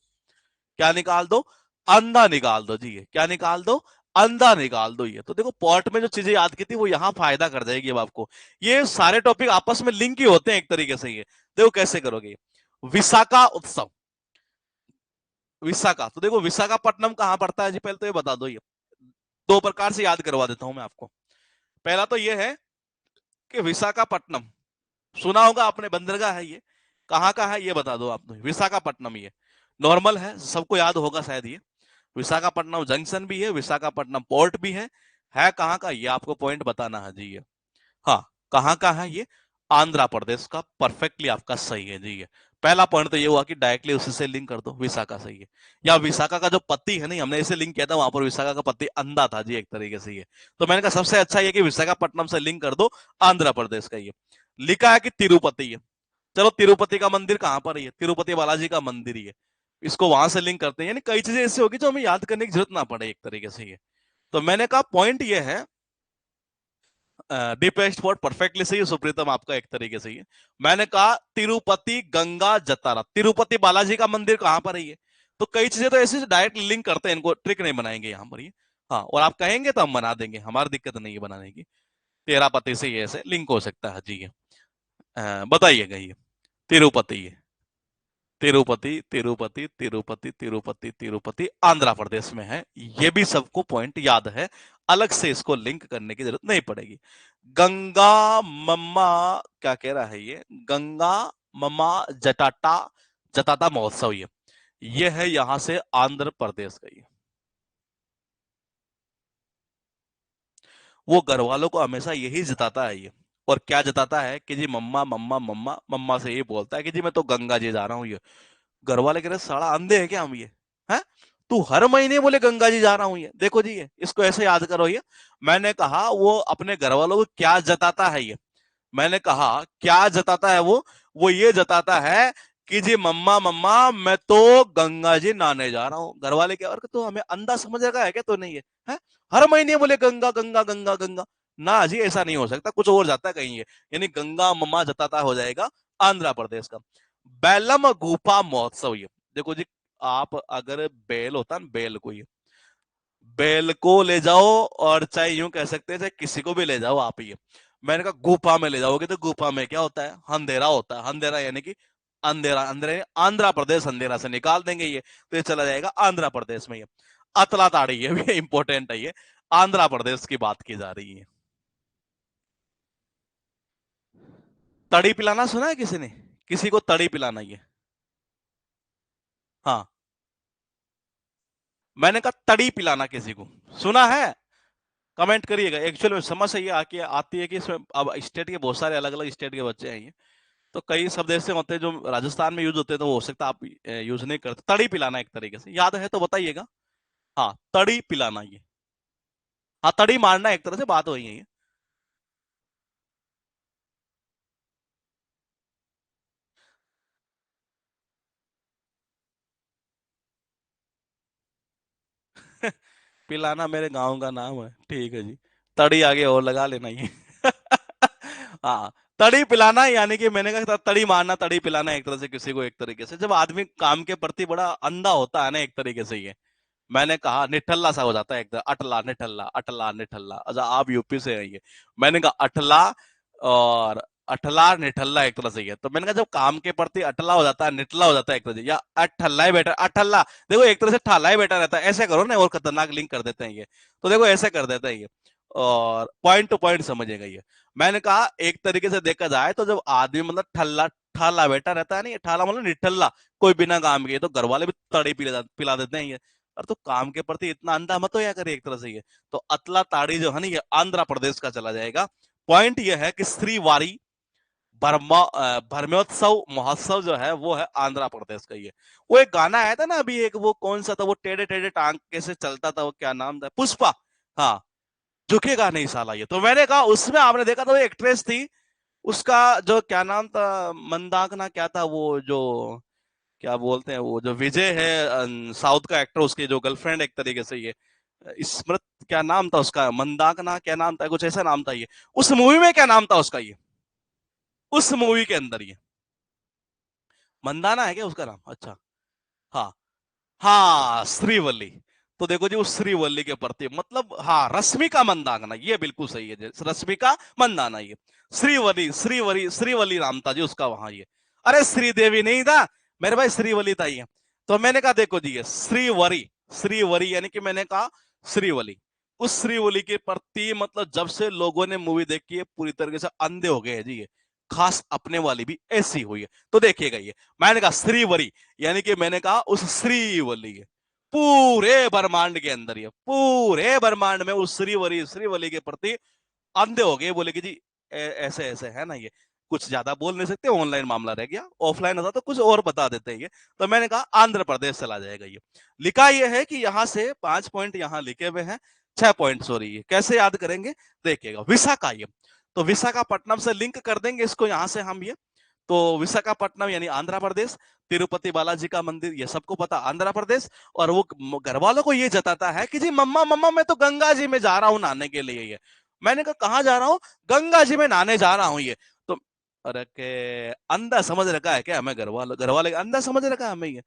क्या निकाल दो, अंधा निकाल दो जी, ये क्या निकाल दो, अंधा निकाल दो। ये तो देखो पॉट में जो चीजें याद की थी वो यहाँ फायदा कर जाएगी अब आपको। ये सारे टॉपिक आपस में लिंक ही होते हैं एक तरीके से। ये देखो कैसे करोगे, विशाखा उत्सव, विशाखा, तो देखो विशाखापट्टनम कहां पड़ता है जी, पहले तो ये बता दो। ये दो प्रकार से याद करवा देता हूं मैं आपको। पहला तो ये है कि विशाखापट्टनम, सुना होगा आपने, बंदरगाह है ये, कहाँ का है ये बता दो आप। विशाखापट्टनम, ये नॉर्मल है, सबको याद होगा शायद ये। विशाखापट्टनम जंक्शन भी है, विशाखापट्टनम पोर्ट भी है कहाँ का ये आपको पॉइंट बताना है जी ये। हाँ, कहाँ का है ये, आंध्र प्रदेश का, परफेक्टली आपका सही है जी ये। पहला पॉइंट तो ये हुआ कि डायरेक्टली उसी से लिंक कर दो, विशाखा सही है। या विशाखा का जो पति है, नहीं हमने इसे लिंक किया था, वहां पर विशाखा का पति अंधा था जी एक तरीके से ये। तो मैंने कहा सबसे अच्छा ये कि विशाखापट्टनम से लिंक कर दो आंध्र प्रदेश का ये। लिखा है कि तिरुपति है, चलो तिरुपति का मंदिर कहां पर है, तिरुपति बालाजी का मंदिर ही है, इसको वहां से लिंक करते हैं। यानी कई चीजें ऐसी होगी जो हमें याद करने की जरूरत ना पड़े एक तरीके से ये। तो मैंने कहा पॉइंट ये है, डीपेस्ट स्पॉट परफेक्टली सही है सुप्रीतम आपका एक तरीके से ही। मैंने कहा तिरुपति गंगा जतारा, तिरुपति बालाजी का मंदिर कहां पर है ये। तो कई चीजें तो ऐसे डायरेक्ट लिंक करते हैं, इनको ट्रिक नहीं बनाएंगे यहाँ पर ये। हाँ, और आप कहेंगे तो हम बना देंगे, हमारी दिक्कत नहीं है बनाने की। तेरापति से ये ऐसे लिंक हो सकता है जी ये। बताइएगा ये, तिरुपति, ये तिरुपति तिरुपति तिरुपति तिरुपति तिरुपति आंध्र प्रदेश में है। ये भी सबको पॉइंट याद है, अलग से इसको लिंक करने की जरूरत नहीं पड़ेगी। गंगा मम्मा, क्या कह रहा है ये, गंगा मम्मा जटाटा, जटाता महोत्सव, ये है यहां से आंध्र प्रदेश का ये। वो घर वालों को हमेशा यही जताता है ये। और क्या जताता है कि जी मम्मा मम्मा मम्मा, मम्मा से ये बोलता है कि जी मैं तो गंगा जी जा रहा हूँ ये। घर वाले कह रहे साला अंधे हैं क्या हम ये, हैं, तू हर महीने बोले गंगा जी जा रहा हूं ये। देखो जी ये, इसको ऐसे याद करो ये। मैंने कहा वो अपने घर वालों को क्या जताता है ये, मैंने कहा क्या जताता है वो ये जताता है कि जी मम्मा मम्मा मैं तो गंगा जी नहाने जा रहा हूँ। घर वाले क्या, और तो हमें अंधा समझेगा है क्या, तो नहीं है, है? हर महीने बोले गंगा गंगा गंगा गंगा, ना जी ऐसा नहीं हो सकता, कुछ और जाता है कहीं ये। यानी गंगा मम्मा जताता हो जाएगा आंध्र प्रदेश का। बेलम गुफा महोत्सव, ये देखो जी, आप अगर बैल होता ना, बैल को, ये बैल को ले जाओ, और चाहे यूं कह सकते हैं चाहे किसी को भी ले जाओ आप ये, मैंने कहा गुफा में ले जाओगे तो गुफा में क्या होता है, अंधेरा होता है, अंधेरा यानी कि अंधेरा, अंधेरे आंध्र प्रदेश अंधेरा से निकाल देंगे ये, तो ये चला जाएगा आंध्र प्रदेश में ये। अतला ताड़ी, ये भी इंपॉर्टेंट है ये, आंध्र प्रदेश की बात की जा रही है। तड़ी पिलाना सुना है किसी ने, किसी को तड़ी पिलाना ये, हाँ, मैंने कहा तड़ी पिलाना किसी को सुना है, कमेंट करिएगा। एक्चुअली में समझ ये आके आती है कि इसमें अब स्टेट के बहुत सारे अलग अलग स्टेट के बच्चे हैं ये, तो कई शब्द ऐसे होते हैं जो राजस्थान में यूज होते हैं, तो हो सकता है आप यूज नहीं करते। तड़ी पिलाना एक तरीके से याद है तो बताइएगा। हाँ, तड़ी पिलाना ये, हाँ तड़ी मारना एक तरह से बात वही है ये। पिलाना मेरे गांव का नाम है, ठीक है जी। तड़ी आगे और लगा लेना ये। हाँ, तड़ी पिलाना यानी कि मैंने कहा तड़ी मारना, तड़ी पिलाना एक तरह से किसी को, एक तरीके से जब आदमी काम के प्रति बड़ा अंधा होता है ना एक तरीके से, ये मैंने कहा निठल्ला सा हो जाता है एकदम, अटला निठल्ला अटला निठल्ला। अच्छा आप यूपी से आइए, मैंने कहा अटला और अटला निठल्ला एक तरह से ही है। तो मैंने कहा जब काम के प्रति अटला हो जाता है, निठल्ला हो जाता है एक तरह से, या अठल्ला ही बेटर, अठल्ला देखो एक तरह से ठाला ही बेटर रहता है, ऐसे करो ना, और खतरनाक लिंक कर देते हैं ये। तो देखो ऐसे कर देते हैं ये, और पॉइंट टू पॉइंट समझेगा ये। मैंने कहा एक तरीके से देखा जाए तो जब आदमी मतलब ठल्ला ठाला बेटा रहता है, नहीं ठाला मतलब निठल्ला, कोई बिना काम के, तो घर वाले भी तड़ी पिला देते हैं ये। और तो काम के प्रति इतना अंधा मत हो या करे एक तरह से ये। तो अतला ताड़ी जो है ना, ये आंध्र प्रदेश का चला जाएगा। पॉइंट ये है कि श्रीवारी भरमोत्सव महोत्सव जो है वो है आंध्र प्रदेश का। ये वो एक गाना आया था ना अभी, एक वो कौन सा था, वो टेढ़े टेढ़े टांग कैसे चलता था, वो क्या नाम था, पुष्पा। हाँ, झुकेगा नहीं साला ये। तो मैंने कहा उसमें आपने देखा था वो एक्ट्रेस थी, उसका जो क्या नाम था, मंदाकना क्या था, वो जो क्या बोलते हैं, वो जो विजय है साउथ का एक्टर, उसकी जो गर्लफ्रेंड एक तरीके से ये, स्मृत क्या नाम था उसका, मंदाकना क्या नाम था, कुछ ऐसा नाम था ये। उस मूवी में क्या नाम था उसका ये, उस मूवी के अंदर ये मंदाना है क्या उसका नाम? अच्छा, हाँ हाँ श्रीवल्ली। तो देखो जी उस श्रीवल्ली के प्रति मतलब, हाँ रश्मिका मंदाना, ये बिल्कुल सही है जी, रश्मिका मंदाना ये। श्रीवल्ली श्रीवल्ली श्रीवल्ली नाम था जी उसका वहां ये। अरे श्रीदेवी नहीं था मेरे भाई, श्रीवल्ली था ये। तो मैंने कहा देखो जी ये श्रीवरी, श्रीवरी यानी कि मैंने कहा श्रीवल्ली। उस श्रीवल्ली के प्रति मतलब जब से लोगों ने मूवी देखी है पूरी तरीके से अंधे हो गए हैं जी ये। खास अपने वाली भी ऐसी हुई है। तो देखिएगा ये, मैंने कहा श्रीवरी यानी कि मैंने कहा उस श्रीवल्ली है, पूरे ब्रह्मांड के अंदर ये, पूरे ब्रह्मांड में उस श्रीवरी श्रीवल्ली के प्रति अंधे हो गए। बोले कि जी ऐसे ऐसे है ना ये, कुछ ज्यादा बोल नहीं सकते, ऑनलाइन मामला रह गया, ऑफलाइन होता तो कुछ और बता देते हैं ये। तो मैंने कहा आंध्र प्रदेश चला जाएगा ये। लिखा ये है कि यहां से 5 पॉइंट यहां लिखे हुए हैं, 6 पॉइंट सॉरी, ये कैसे याद करेंगे देखिएगा। विशाखा ये, तो विशाखापट्टनम से लिंक कर देंगे इसको यहां से हम ये। तो विशाखापट्टनम यानी आंध्र प्रदेश, तिरुपति बालाजी का मंदिर ये सबको पता आंध्र प्रदेश। और वो घर वालों को ये जताता है कि जी मम्मा मम्मा मैं तो गंगा जी में जा रहा हूँ नहाने के लिए ये। मैंने कहा कहाँ जा रहा हूँ? गंगा जी में नहाने जा रहा हूँ ये। तो अरे के अंधा समझ रखा है क्या हमें, घर वाले अंधा समझ रखा है हमें ये।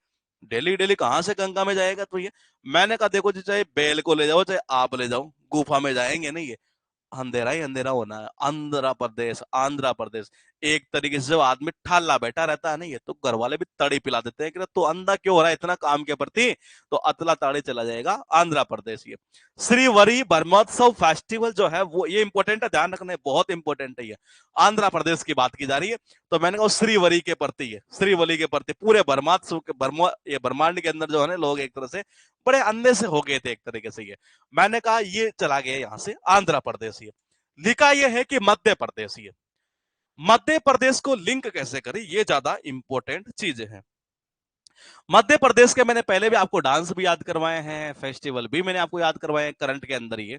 डेली डेली कहाँ से गंगा में जाएगा तो ये। मैंने कहा देखो जी चाहे बैल को ले जाओ चाहे आप ले जाओ, गुफा में जाएंगे नहीं ये, अंधेरा ही अंधेरा होना है। आंध्र प्रदेश, आंध्र प्रदेश एक तरीके से जब आदमी ठाला बैठा रहता है ना ये, तो घर वाले भी तड़ी पिला देते हैं कि तू अंधा क्यों हो रहा है इतना काम के प्रति। तो अतला ताड़ी चला जाएगा आंध्र प्रदेश ये। श्रीवरी ब्रह्मोत्सव फेस्टिवल जो है वो ये इंपॉर्टेंट है, ध्यान रखना बहुत इंपॉर्टेंट है ये। आंध्र प्रदेश की बात की जा रही है। तो मैंने कहा श्रीवरी के प्रति है, श्रीवली के प्रति पूरे ब्रह्मोत्सव के ये ब्रह्मांड के अंदर जो है ना लोग एक तरह से बड़े अंधे से हो गए थे एक तरीके से ये। मैंने कहा ये चला गया यहां से आंध्र प्रदेश ये। लिखा ये है कि मध्य प्रदेश ये। मध्य प्रदेश को लिंक कैसे करें, ये ज्यादा इंपॉर्टेंट चीजें हैं। मध्य प्रदेश के मैंने पहले भी आपको डांस भी याद करवाए हैं, फेस्टिवल भी मैंने आपको याद करवाए हैं, करंट के अंदर ये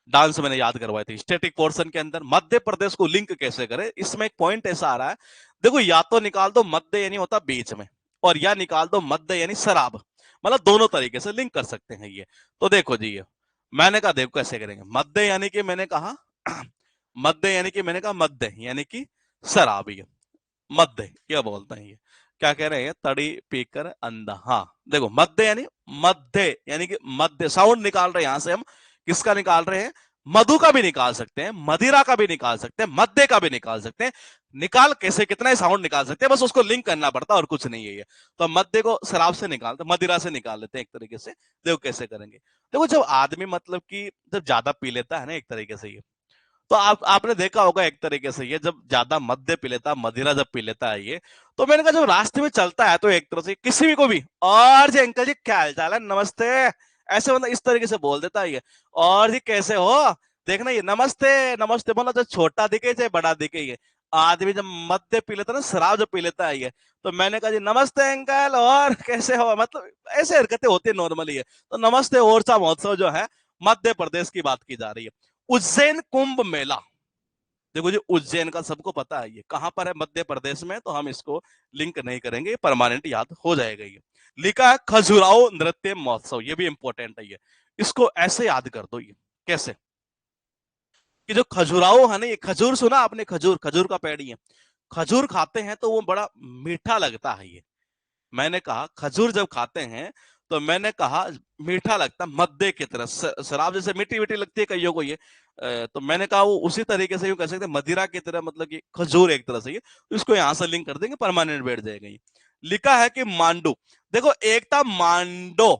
डांस मैंने याद करवाए थे स्टैटिक पोर्शन के अंदर। मध्य प्रदेश को लिंक कैसे करें, इसमें एक पॉइंट ऐसा आ रहा है, देखो या तो निकाल दो मध्य यानी होता बीच में, और या निकाल दो मध्य यानी शराब, मतलब दोनों तरीके से लिंक कर सकते हैं ये। तो देखो जी ये मैंने कहा देखो कैसे करेंगे। मध्य यानी कि मैंने कहा मध्य यानी कि मैंने कहा मध्य यानी कि शराब ये। मध्य क्या बोलते हैं ये, क्या कह रहे हैं, तड़ी पीकर अंधा। हाँ देखो मध्य यानी कि मध्य साउंड निकाल रहे हैं यहां से हम, किसका निकाल रहे हैं, मधु का भी निकाल सकते हैं, मदिरा का भी निकाल सकते हैं, मध्य का भी निकाल सकते हैं। निकाल कैसे, कितना ही साउंड निकाल सकते हैं, बस उसको लिंक करना पड़ता है और कुछ नहीं है ये। तो मध्य को शराब से निकालते, मदिरा से निकाल लेते हैं एक तरीके से। देखो कैसे करेंगे। देखो जब आदमी मतलब कि जब ज्यादा पी लेता है ना एक तरीके से ये, तो आपने देखा होगा एक तरीके से ये जब ज्यादा मद्य पी लेता, मदिरा जब पी लेता है ये, तो मैंने कहा जब रास्ते में चलता है तो एक तरह से किसी भी को भी, और जी अंकल जी क्या हाल चाल है, नमस्ते, ऐसे मतलब इस तरीके से बोल देता है ये। और जी कैसे हो, देखना ये नमस्ते नमस्ते, मतलब जो छोटा दिखे चाहे बड़ा दिखे ये, आदमी जब मद्य पी लेता है ना, शराब जब पी लेता है ये, तो मैंने कहा जी नमस्ते अंकल और कैसे हो, मतलब ऐसे हरकतें होती है नॉर्मली है। तो नमस्ते ओरछा महोत्सव जो है मध्य प्रदेश की बात की जा रही है। उज्जैन कुंभ मेला, देखो जी उज्जैन का सबको पता है ये कहां पर है, मध्य प्रदेश में, तो हम इसको लिंक नहीं करेंगे, परमानेंट याद हो जाएगा ये। लिखा है खजुराहो नृत्य महोत्सव, ये भी इंपॉर्टेंट है ये, इसको ऐसे याद कर दो ये। कैसे कि जो खजुराहो है ना, ये खजूर सुना आपने, खजूर, खजूर का पेड़ ही है, खजूर खाते हैं तो वो बड़ा मीठा लगता है ये। मैंने कहा खजूर जब खाते हैं तो मैंने कहा मीठा लगता, मद्दे की तरह, शराब जैसे मीठी मीठी लगती है कईयों को ये, तो मैंने कहा वो उसी तरीके से यूं कह सकते हैं, मदिरा की तरह, मतलब कि खजूर एक तरह से ये, इसको यहां से लिंक कर देंगे, परमानेंट बैठ जाएगा ये। लिखा है कि मांडू, देखो एक था मांडो,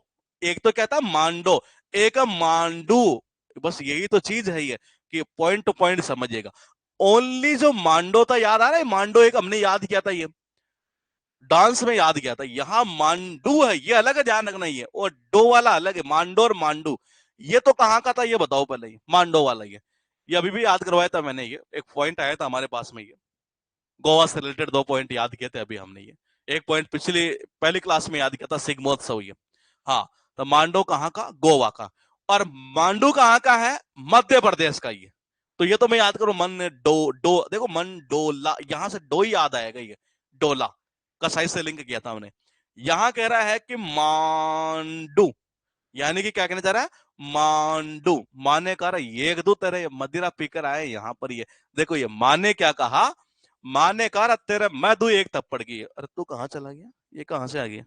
एक तो क्या था मांडो, एक मांडू, बस यही तो चीज है ये, कि पॉइंट टू पॉइंट समझिएगा। ओनली जो मांडो था, याद आ रहा है, मांडो एक हमने याद किया था ये, डांस में याद किया था, यहां मांडू है, ये अलग है, ध्यान रखना, ये और डो वाला अलग है, मांडो और मांडू। ये तो कहां का था ये बताओ पहले, ये मांडो वाला ये अभी भी याद करवाया था मैंने, ये एक पॉइंट आया था हमारे पास में, ये गोवा से रिलेटेड 2 पॉइंट याद किए थे अभी हमने ये। एक पॉइंट पिछली पहली क्लास में याद किया था, सिग्मोत्सव ये। हाँ, तो मांडो कहाँ का, गोवा का, और मांडू कहाँ का है, मध्य प्रदेश का ये। तो ये तो मैं याद करूं, मन डो डो, देखो मन डोला, यहां से डो ही याद आएगा ये, डोला का साइज से लिंक किया था हमने। यहां कह रहा है कि मांडू, यानी कि क्या कहना चाह रहा है, मांडू, माने कह रहा है एक दो तेरे मदिरा पीकर आए यहाँ पर ये। देखो ये माने क्या कहा, माने कहा रहा तेरे मैं दू एक थप्पड़ की, अरे तू कहाँ चला गया, ये कहां से आ गया।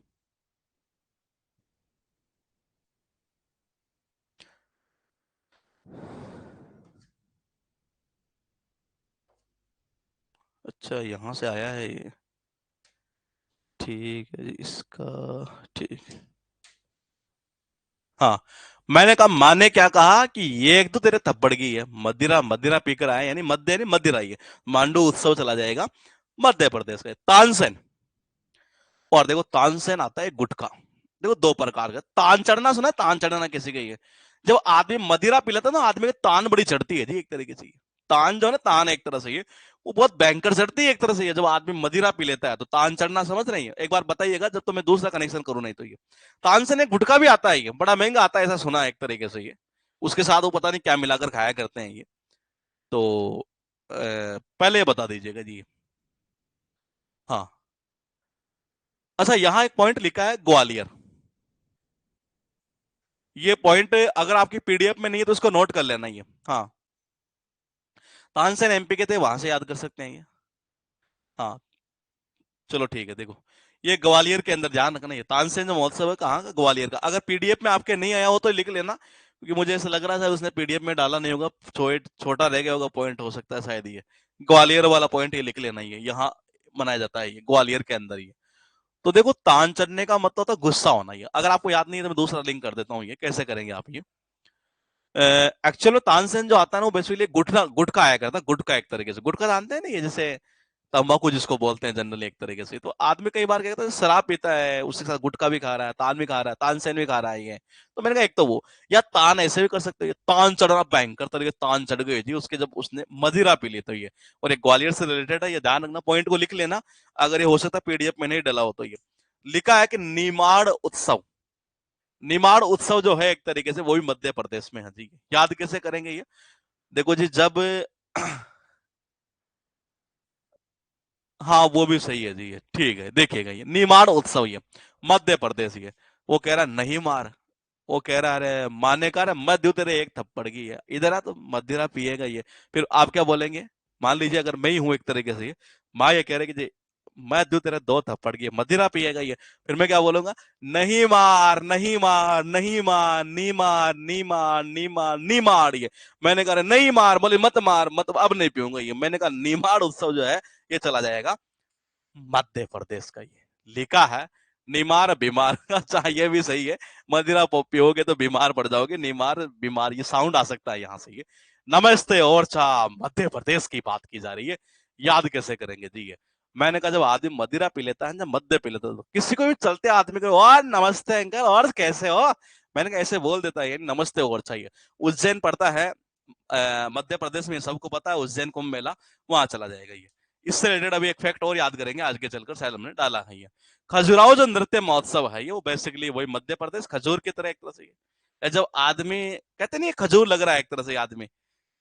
अच्छा यहां से आया है ये, ठीक है जी, इसका ठीक। हाँ, मैंने कहा माने क्या कहा कि ये एक तो तेरे थप्पड़ की है, मदिरा, मदिरा पीकर आए, यानी मध्य यानी मदिरा ही है। मांडू उत्सव चला जाएगा मध्य प्रदेश का। तानसेन, और देखो तानसेन आता है गुटखा। देखो दो प्रकार का तान चढ़ना, सुना है तान चढ़ना किसी का ये, जब आदमी मदिरा पी लेता है ना, आदमी की तान बड़ी चढ़ती है जी एक तरीके से। तान जो है ना, तान एक तरह से ये, वो बहुत भयंकर चढ़ती है एक तरह से ये, जब आदमी मदिरा पी लेता है तो तान चढ़ना, समझ रही है, एक बार बताइएगा जब तो मैं दूसरा कनेक्शन करूँ, नहीं तो ये तान से एक गुटखा भी आता है, ये बड़ा महंगा आता है ऐसा सुना है एक तरीके से ये, उसके साथ वो पता नहीं क्या मिलाकर खाया करते हैं ये। तो पहले ये बता दीजिएगा जी। हाँ, अच्छा यहाँ एक पॉइंट लिखा है ग्वालियर, ये पॉइंट अगर आपकी पीडीएफ में नहीं है तो इसको नोट कर लेना ये। हाँ, तानसेन एमपी के थे, वहां से याद कर सकते हैं ये। हाँ, चलो ठीक है, देखो ये ग्वालियर के अंदर, ध्यान रखना, ये तानसेन जो महोत्सव है कहाँ का, ग्वालियर का। अगर पीडीएफ में आपके नहीं आया हो तो लिख लेना, क्योंकि मुझे ऐसा लग रहा था उसने पीडीएफ में डाला नहीं होगा, छोटा रह गया होगा पॉइंट, हो सकता है शायद ये ग्वालियर वाला पॉइंट, ये लिख लेना, ये यहाँ मनाया जाता है ये ग्वालियर के अंदर ये। तो देखो तान चढ़ने का मतलब था गुस्सा होना, ये अगर आपको याद नहीं है तो मैं दूसरा लिंक कर देता हूँ, ये कैसे करेंगे आप ये। एक्चुअल में तानसेन जो आता है ना, वो बेसिकली गुटखा, गुटखा आया करता, गुटखा एक तरीके से, गुटखा जानते हैं ना, ये जैसे तंबाकू जिसको बोलते हैं जनरली एक तरीके से। तो आदमी कई बार क्या कहता है, शराब पीता है उसके साथ गुटखा भी खा रहा है, तान भी खा रहा है, तानसेन भी खा रहा है ये। तो मैंने कहा एक तो वो, या तान ऐसे भी कर सकते हो, तान चढ़ना भयंकर तरीके तान चढ़ गई थी उसके, जब उसने मदिरा पी ली तो ये। और एक ग्वालियर से रिलेटेड है, ये ध्यान रखना, पॉइंट को लिख लेना, अगर ये हो सकता है पीडीएफ में नहीं डला हो तो। ये लिखा है कि निमाड़ उत्सव, निमाड़ उत्सव जो है एक तरीके से वो भी मध्य प्रदेश में है जी। याद कैसे करेंगे ये, देखो जी जब हाँ वो भी सही है जी, ये ठीक है, देखिएगा ये निमाड़ उत्सव ये मध्य प्रदेश ये। वो कह रहा नहीं मार, वो कह रहा अरे माने का, अरे मत दू तेरे एक थप्पड़ की है, इधर आ तो मदिरा पिएगा ये। फिर आप क्या बोलेंगे, मान लीजिए अगर मैं ही हूं एक तरीके से ये, माँ ये कह रहे कि जी मैं दू तेरे दो थप्पड़ की, मदिरा पिएगा ये, फिर मैं क्या बोलूंगा, नहीं मार, नहीं मार, नहीं मार, नी मार, नी मार, नी मार, नी मार ये। मैंने कहा नहीं मार, बोले मत मार, मत अब नहीं पीऊंगा ये। मैंने कहा निमाड़ उत्सव जो है ये चला जाएगा मध्य प्रदेश का, ये लिखा है। निमार बीमार अच्छा ये भी सही है, मदिरा पियोगे तो बीमार पड़ जाओगे, निमार बीमार, ये साउंड आ सकता है यहाँ से ये। नमस्ते और चा, मध्य प्रदेश की बात की जा रही है, याद कैसे करेंगे जी ये। मैंने कहा जब आदमी मदिरा पी लेता है, जब मध्य पी लेता है, तो किसी को भी चलते आदमी को और नमस्ते अंकल और कैसे हो, मैंने कहा ऐसे बोल देता है, नमस्ते और चाहिए। उज्जैन पड़ता है मध्य प्रदेश में, सबको पता है उज्जैन कुंभ मेला, वहां चला जाएगा ये। इससे रिलेटेड अभी एक फैक्ट और याद करेंगे आज के चलकर, शायद हमने डाला है ये। खजुराहो जो नृत्य महोत्सव है ये, वो बेसिकली वही मध्य प्रदेश, खजूर की तरह एक तरह से ये। जब आदमी कहते नहीं खजूर लग रहा है एक तरह से आदमी,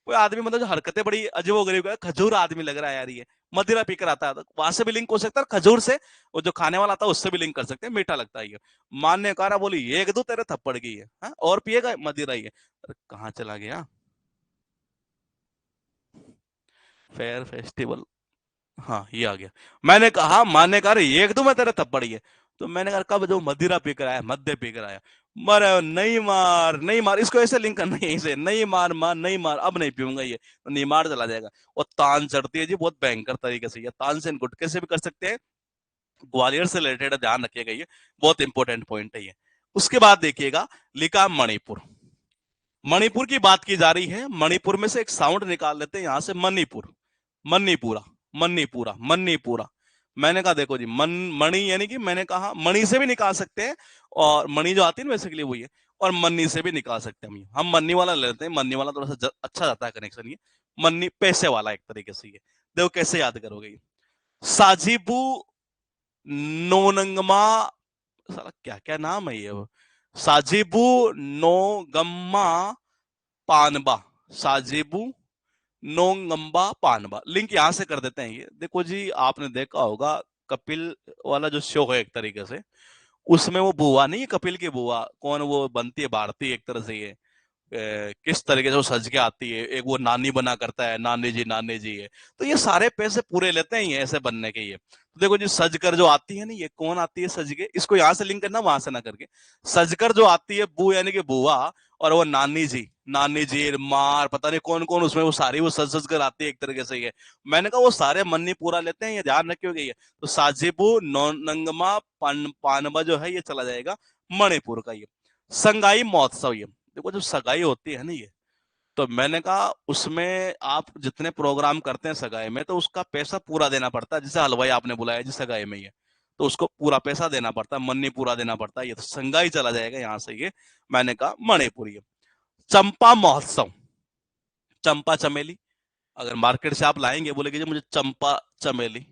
कोई आदमी मतलब जो हरकतें बड़ी अजीबो गरीब है, खजूर आदमी लग रहा है यार ये, मदिरा पीकर आता है, तो वहां से भी लिंक हो सकता है, खजूर से वो जो खाने वाला आता है उससे भी लिंक कर सकते हैं, मीठा लगता है ये। मान्य कारा बोली एक दो तेरे थप्पड़ की है, हाँ? और पिएगा मदिरा ये, अरे कहाँ चला गया। फेयर फेस्टिवल, हाँ ये आ गया। मैंने कहा, माने कहा अरे एक तो मैं तेरे थप्पड़ ही है। तो मैंने कहा कब जो मदिरा पीकर आया, मध्य पीकर आया, मरे नहीं मार नहीं मार, इसको ऐसे लिंक करना है, इसे नहीं मार मार नहीं मार, अब नहीं पीऊंगा ये, तो नीमार चला जाएगा। और तान चढ़ती है जी बहुत भयंकर तरीके से, ये तान से गुटके से भी कर सकते हैं। ग्वालियर से रिलेटेड ध्यान रखिएगा, ये बहुत इंपॉर्टेंट पॉइंट है ये। उसके बाद देखिएगा, लिखा मणिपुर। मणिपुर की बात की जा रही है, मणिपुर में से एक साउंड निकाल लेते हैं यहां से, मणिपुर, मणिपुरा, मणिपुरा, मणिपुरा। मैंने कहा देखो जी, मणि यानी कि मैंने कहा मणि से भी निकाल सकते हैं, और मणि जो आती है ना बेसिकली वही है, और मन्नी से भी निकाल सकते हैं हम मन्नी वाला ले लेते हैं, मन्नी वाला थोड़ा सा अच्छा जाता है कनेक्शन ये। मन्नी पैसे वाला एक तरीके से ये। देखो कैसे याद करोगे ये, साजिबू नोनंगमा, साला क्या क्या नाम है ये वो, साजिबू नोगम्मा पानबा, साजिबू नोंगम्बा पानबा। लिंक यहां से कर देते हैं ये। देखो जी, आपने देखा होगा कपिल वाला जो शो है एक तरीके से, उसमें वो बुआ नहीं है, कपिल की बुआ, कौन वो बनती है, भारतीय एक तरह से ये, किस तरीके से वो सज के आती है, एक वो नानी बना करता है, नानी जी है। तो ये सारे पैसे पूरे लेते हैं ये ऐसे बनने के ये। तो देखो जी, सज कर जो आती है ना, ये कौन आती है सज के, इसको यहां से लिंक करना, वहां से ना करके। सजकर जो आती है बू यानी कि बुआ, और वो नानी जी मार पता नहीं कौन कौन उसमें, वो सारी वो सज सज कर आती है एक तरीके से ये। मैंने कहा वो सारे मन्नी पूरा लेते हैं, ये ध्यान रखिएगा ये। तो साजिबू नंगमा पानबा जो है ये चला जाएगा मणिपुर का ये। संगाई महोत्सव, ये देखो जब सगाई होती है ना ये, तो मैंने कहा उसमें आप जितने प्रोग्राम करते हैं सगाई में, तो उसका पैसा पूरा देना पड़ता है। जैसे हलवाई आपने बुलाया जिस सगाई में ये, तो उसको पूरा पैसा देना पड़ता है, मन्नी पूरा देना पड़ता है, ये तो संगाई चला जाएगा यहाँ से ये। मैंने कहा मणिपुर ये। चंपा महोत्सव, चंपा चमेली, अगर मार्केट से आप लाएंगे, बोलेगे जी मुझे चंपा चमेली,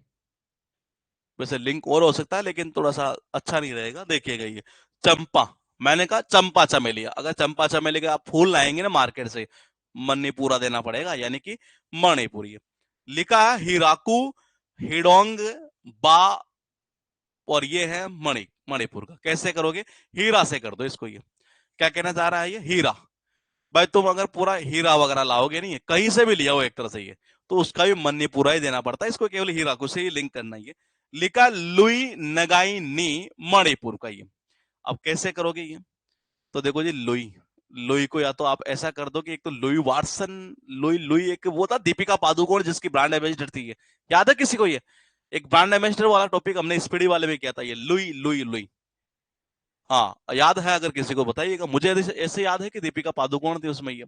वैसे लिंक और हो सकता है लेकिन थोड़ा सा अच्छा नहीं रहेगा, देखिएगा ये। चंपा, मैंने कहा चंपा चमेली, अगर चंपा चमेली के आप फूल लाएंगे ना मार्केट से, मन्नी पूरा देना पड़ेगा, यानी कि मणिपुरी। लिखा है हिराकू हिडोंग बा, और ये है मणिपुर का। कैसे करोगे, हीरा से कर दो इसको ये। क्या कहना चाह रहा है ये, हीरा। भाई तुम अगर पूरा हीरा वगैरह लाओगे नहीं, कहीं से भी लिया हो एक तरह से ये, तो उसका भी मन्नी पूरा ही देना पड़ता है, इसको केवल हीरा को से ही लिंक करना है ये। लिखा लुई नगाई नी मणिपुर का ये। अब कैसे करोगे ये, तो देखो जी, लुई, लुई को या तो आप ऐसा कर दो कि एक तो लुई वाटसन, लुई लुई एक वो था दीपिका पादुकोण जिसकी ब्रांड एम्बेसडर थी ये, याद है किसी को ये, एक ब्रांड एम्बेसडर वाला टॉपिक हमने स्पीडी वाले में किया था ये, लुई लुई लुई। हाँ याद है, अगर किसी को बताइएगा, मुझे ऐसे याद है कि दीपिका पादुकोण थी उसमें ये।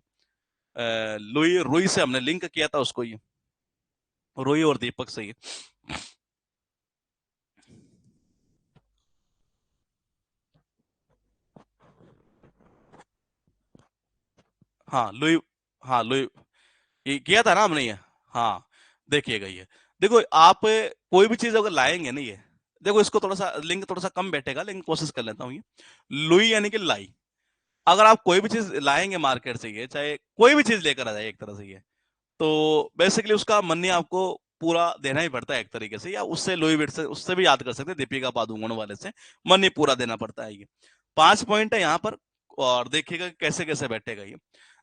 लुई रुई से हमने लिंक किया था उसको ये, रुई और दीपक से ये। हाँ लुई, हाँ लुई, ये किया था ना हमने ये। हाँ देखिएगा ये। देखो आप कोई भी चीज अगर लाएंगे ना ये, देखो इसको थोड़ा सा लिंक थोड़ा सा कम बैठेगा, लेकिन कोशिश कर लेता हूँ ये। लुई यानी कि लाई, अगर आप कोई भी चीज लाएंगे मार्केट से ये, चाहे कोई भी चीज लेकर आ जाए एक तरह से ये, तो बेसिकली उसका मन्नी आपको पूरा देना ही पड़ता है एक तरीके से, या उससे लुई विट से उससे भी याद कर सकते हैं, दीपिका पादुकोण वाले से मन्नी पूरा देना पड़ता है ये। 5 पॉइंट है यहाँ पर, और देखिएगा कैसे कैसे बैठेगा ये।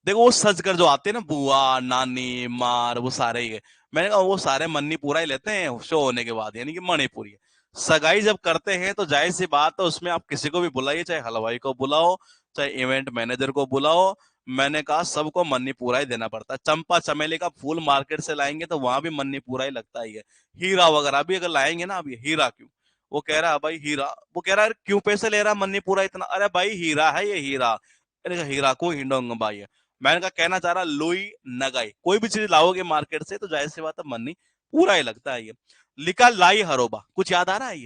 देखो वो सज कर जो आते हैं ना, बुआ नानी मार, वो सारे ही है। मैंने कहा वो सारे मन्नी पूरा ही लेते हैं शो होने के बाद, यानी कि मणिपुरी है। सगाई जब करते हैं तो जाहिर सी बात है उसमें आप किसी को भी बुलाइए, चाहे हलवाई को बुलाओ, चाहे इवेंट मैनेजर को बुलाओ, मैंने कहा सबको मन्नी पूरा ही देना पड़ता है। चंपा चमेली का फूल मार्केट से लाएंगे तो वहां भी मन्नी पूरा ही लगता ही है। हीरा वगैरह भी अगर लाएंगे ना, अब ये हीरा क्यों, वो कह रहा है भाई हीरा, वो कह रहा है क्यों पैसे ले रहा मन्नी पूरा इतना, अरे भाई हीरा है ये हीरा। मैंने कहा हीरा को हिंडोंग भाई है। मैंने कहा कहना चाह रहा लुई नगाई, कोई भी चीज लाओगे मार्केट से तो जाहिर सी बात है मन्नी पूरा ही लगता है ये। लिखा लाई हरोबा, कुछ याद आ रहा है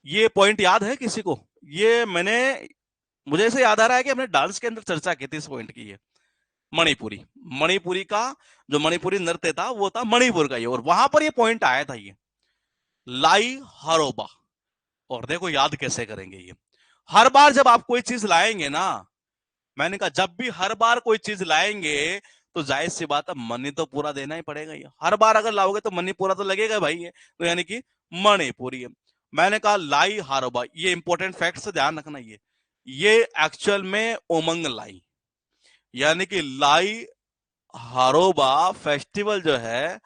ये पॉइंट याद है किसी को, ये मैंने, मुझे ऐसे याद आ रहा है कि हमने डांस के अंदर चर्चा की थी इस पॉइंट की ये। मणिपुरी, मणिपुरी का जो मणिपुरी नृत्य था वो था मणिपुर का ये, और वहां पर ये पॉइंट आया था ये, लाई हरोबा। और देखो याद कैसे करेंगे ये, हर बार जब आप कोई चीज लाएंगे ना, मैंने कहा जब भी हर बार कोई चीज लाएंगे, तो जाहिर सी बात है मनी तो पूरा देना ही पड़ेगा ये, हर बार अगर लाओगे तो मनी पूरा तो लगेगा भाई ये, तो यानी कि मणिपुरी है। मैंने कहा लाई हारोबा, ये इंपॉर्टेंट फैक्ट से ध्यान रखना ये एक्चुअल में उमंग लाई, यानी कि लाई हरोबा फेस्टिवल जो है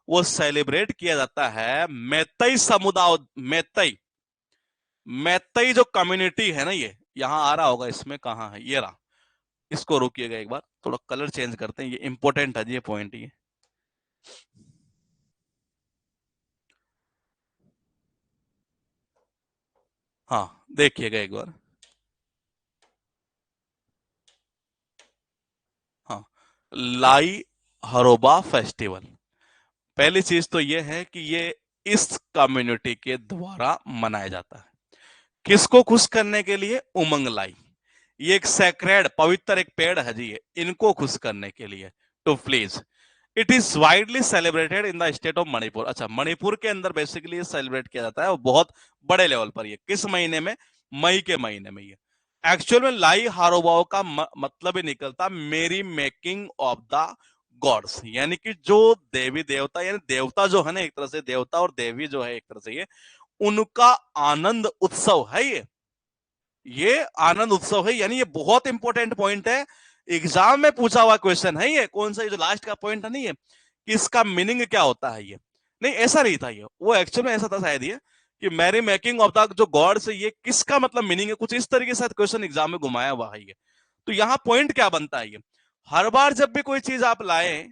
वो सेलिब्रेट किया जाता है मैतई समुदाय, मैतई, मैतई जो कम्युनिटी है ना, ये यहां आ रहा होगा, इसमें कहाँ है, ये रहा। इसको रोकिएगा एक बार, थोड़ा कलर चेंज करते हैं, ये इंपॉर्टेंट है जी, ये पॉइंट ये। हाँ देखिएगा एक बार। हाँ, लाई हरोबा फेस्टिवल, पहली चीज तो ये है कि ये इस कम्युनिटी के द्वारा मनाया जाता है। किसको खुश करने के लिए? उमंग लाई। ये एक सेक्रेड, पवित्र एक पेड़ है जी, ये इनको खुश करने के लिए, to please. It is widely celebrated in the state of Manipur. अच्छा, मणिपुर के अंदर बेसिकली सेलिब्रेट किया जाता है, और बहुत बड़े लेवल पर। ये किस महीने में? मई के महीने में। ये एक्चुअल में लाई हारोबाओ का मतलब ही निकलता मेरी मेकिंग ऑफ द गॉड्स, यानी कि जो देवी देवता, यानी देवता जो है ना, एक तरह से देवता, और देवी जो है एक तरह से, ये उनका आनंद उत्सव है ये आनंद उत्सव है, यानी ये बहुत इंपॉर्टेंट पॉइंट है। एग्जाम में पूछा हुआ क्वेश्चन है ये, कौन सा, ये जो लास्ट का पॉइंट है नहीं, ये कि इसका मीनिंग क्या होता है ये। नहीं, ऐसा नहीं था ये, वो एक्चुअल में ऐसा था शायद ये, कि मैरी मेकिंग ऑफ द जो गॉड से, ये किसका मतलब मीनिंग है, कुछ इस तरीके से क्वेश्चन एग्जाम में घुमाया हुआ है ये। तो यहाँ पॉइंट क्या बनता है ये, हर बार जब भी कोई चीज आप लाए,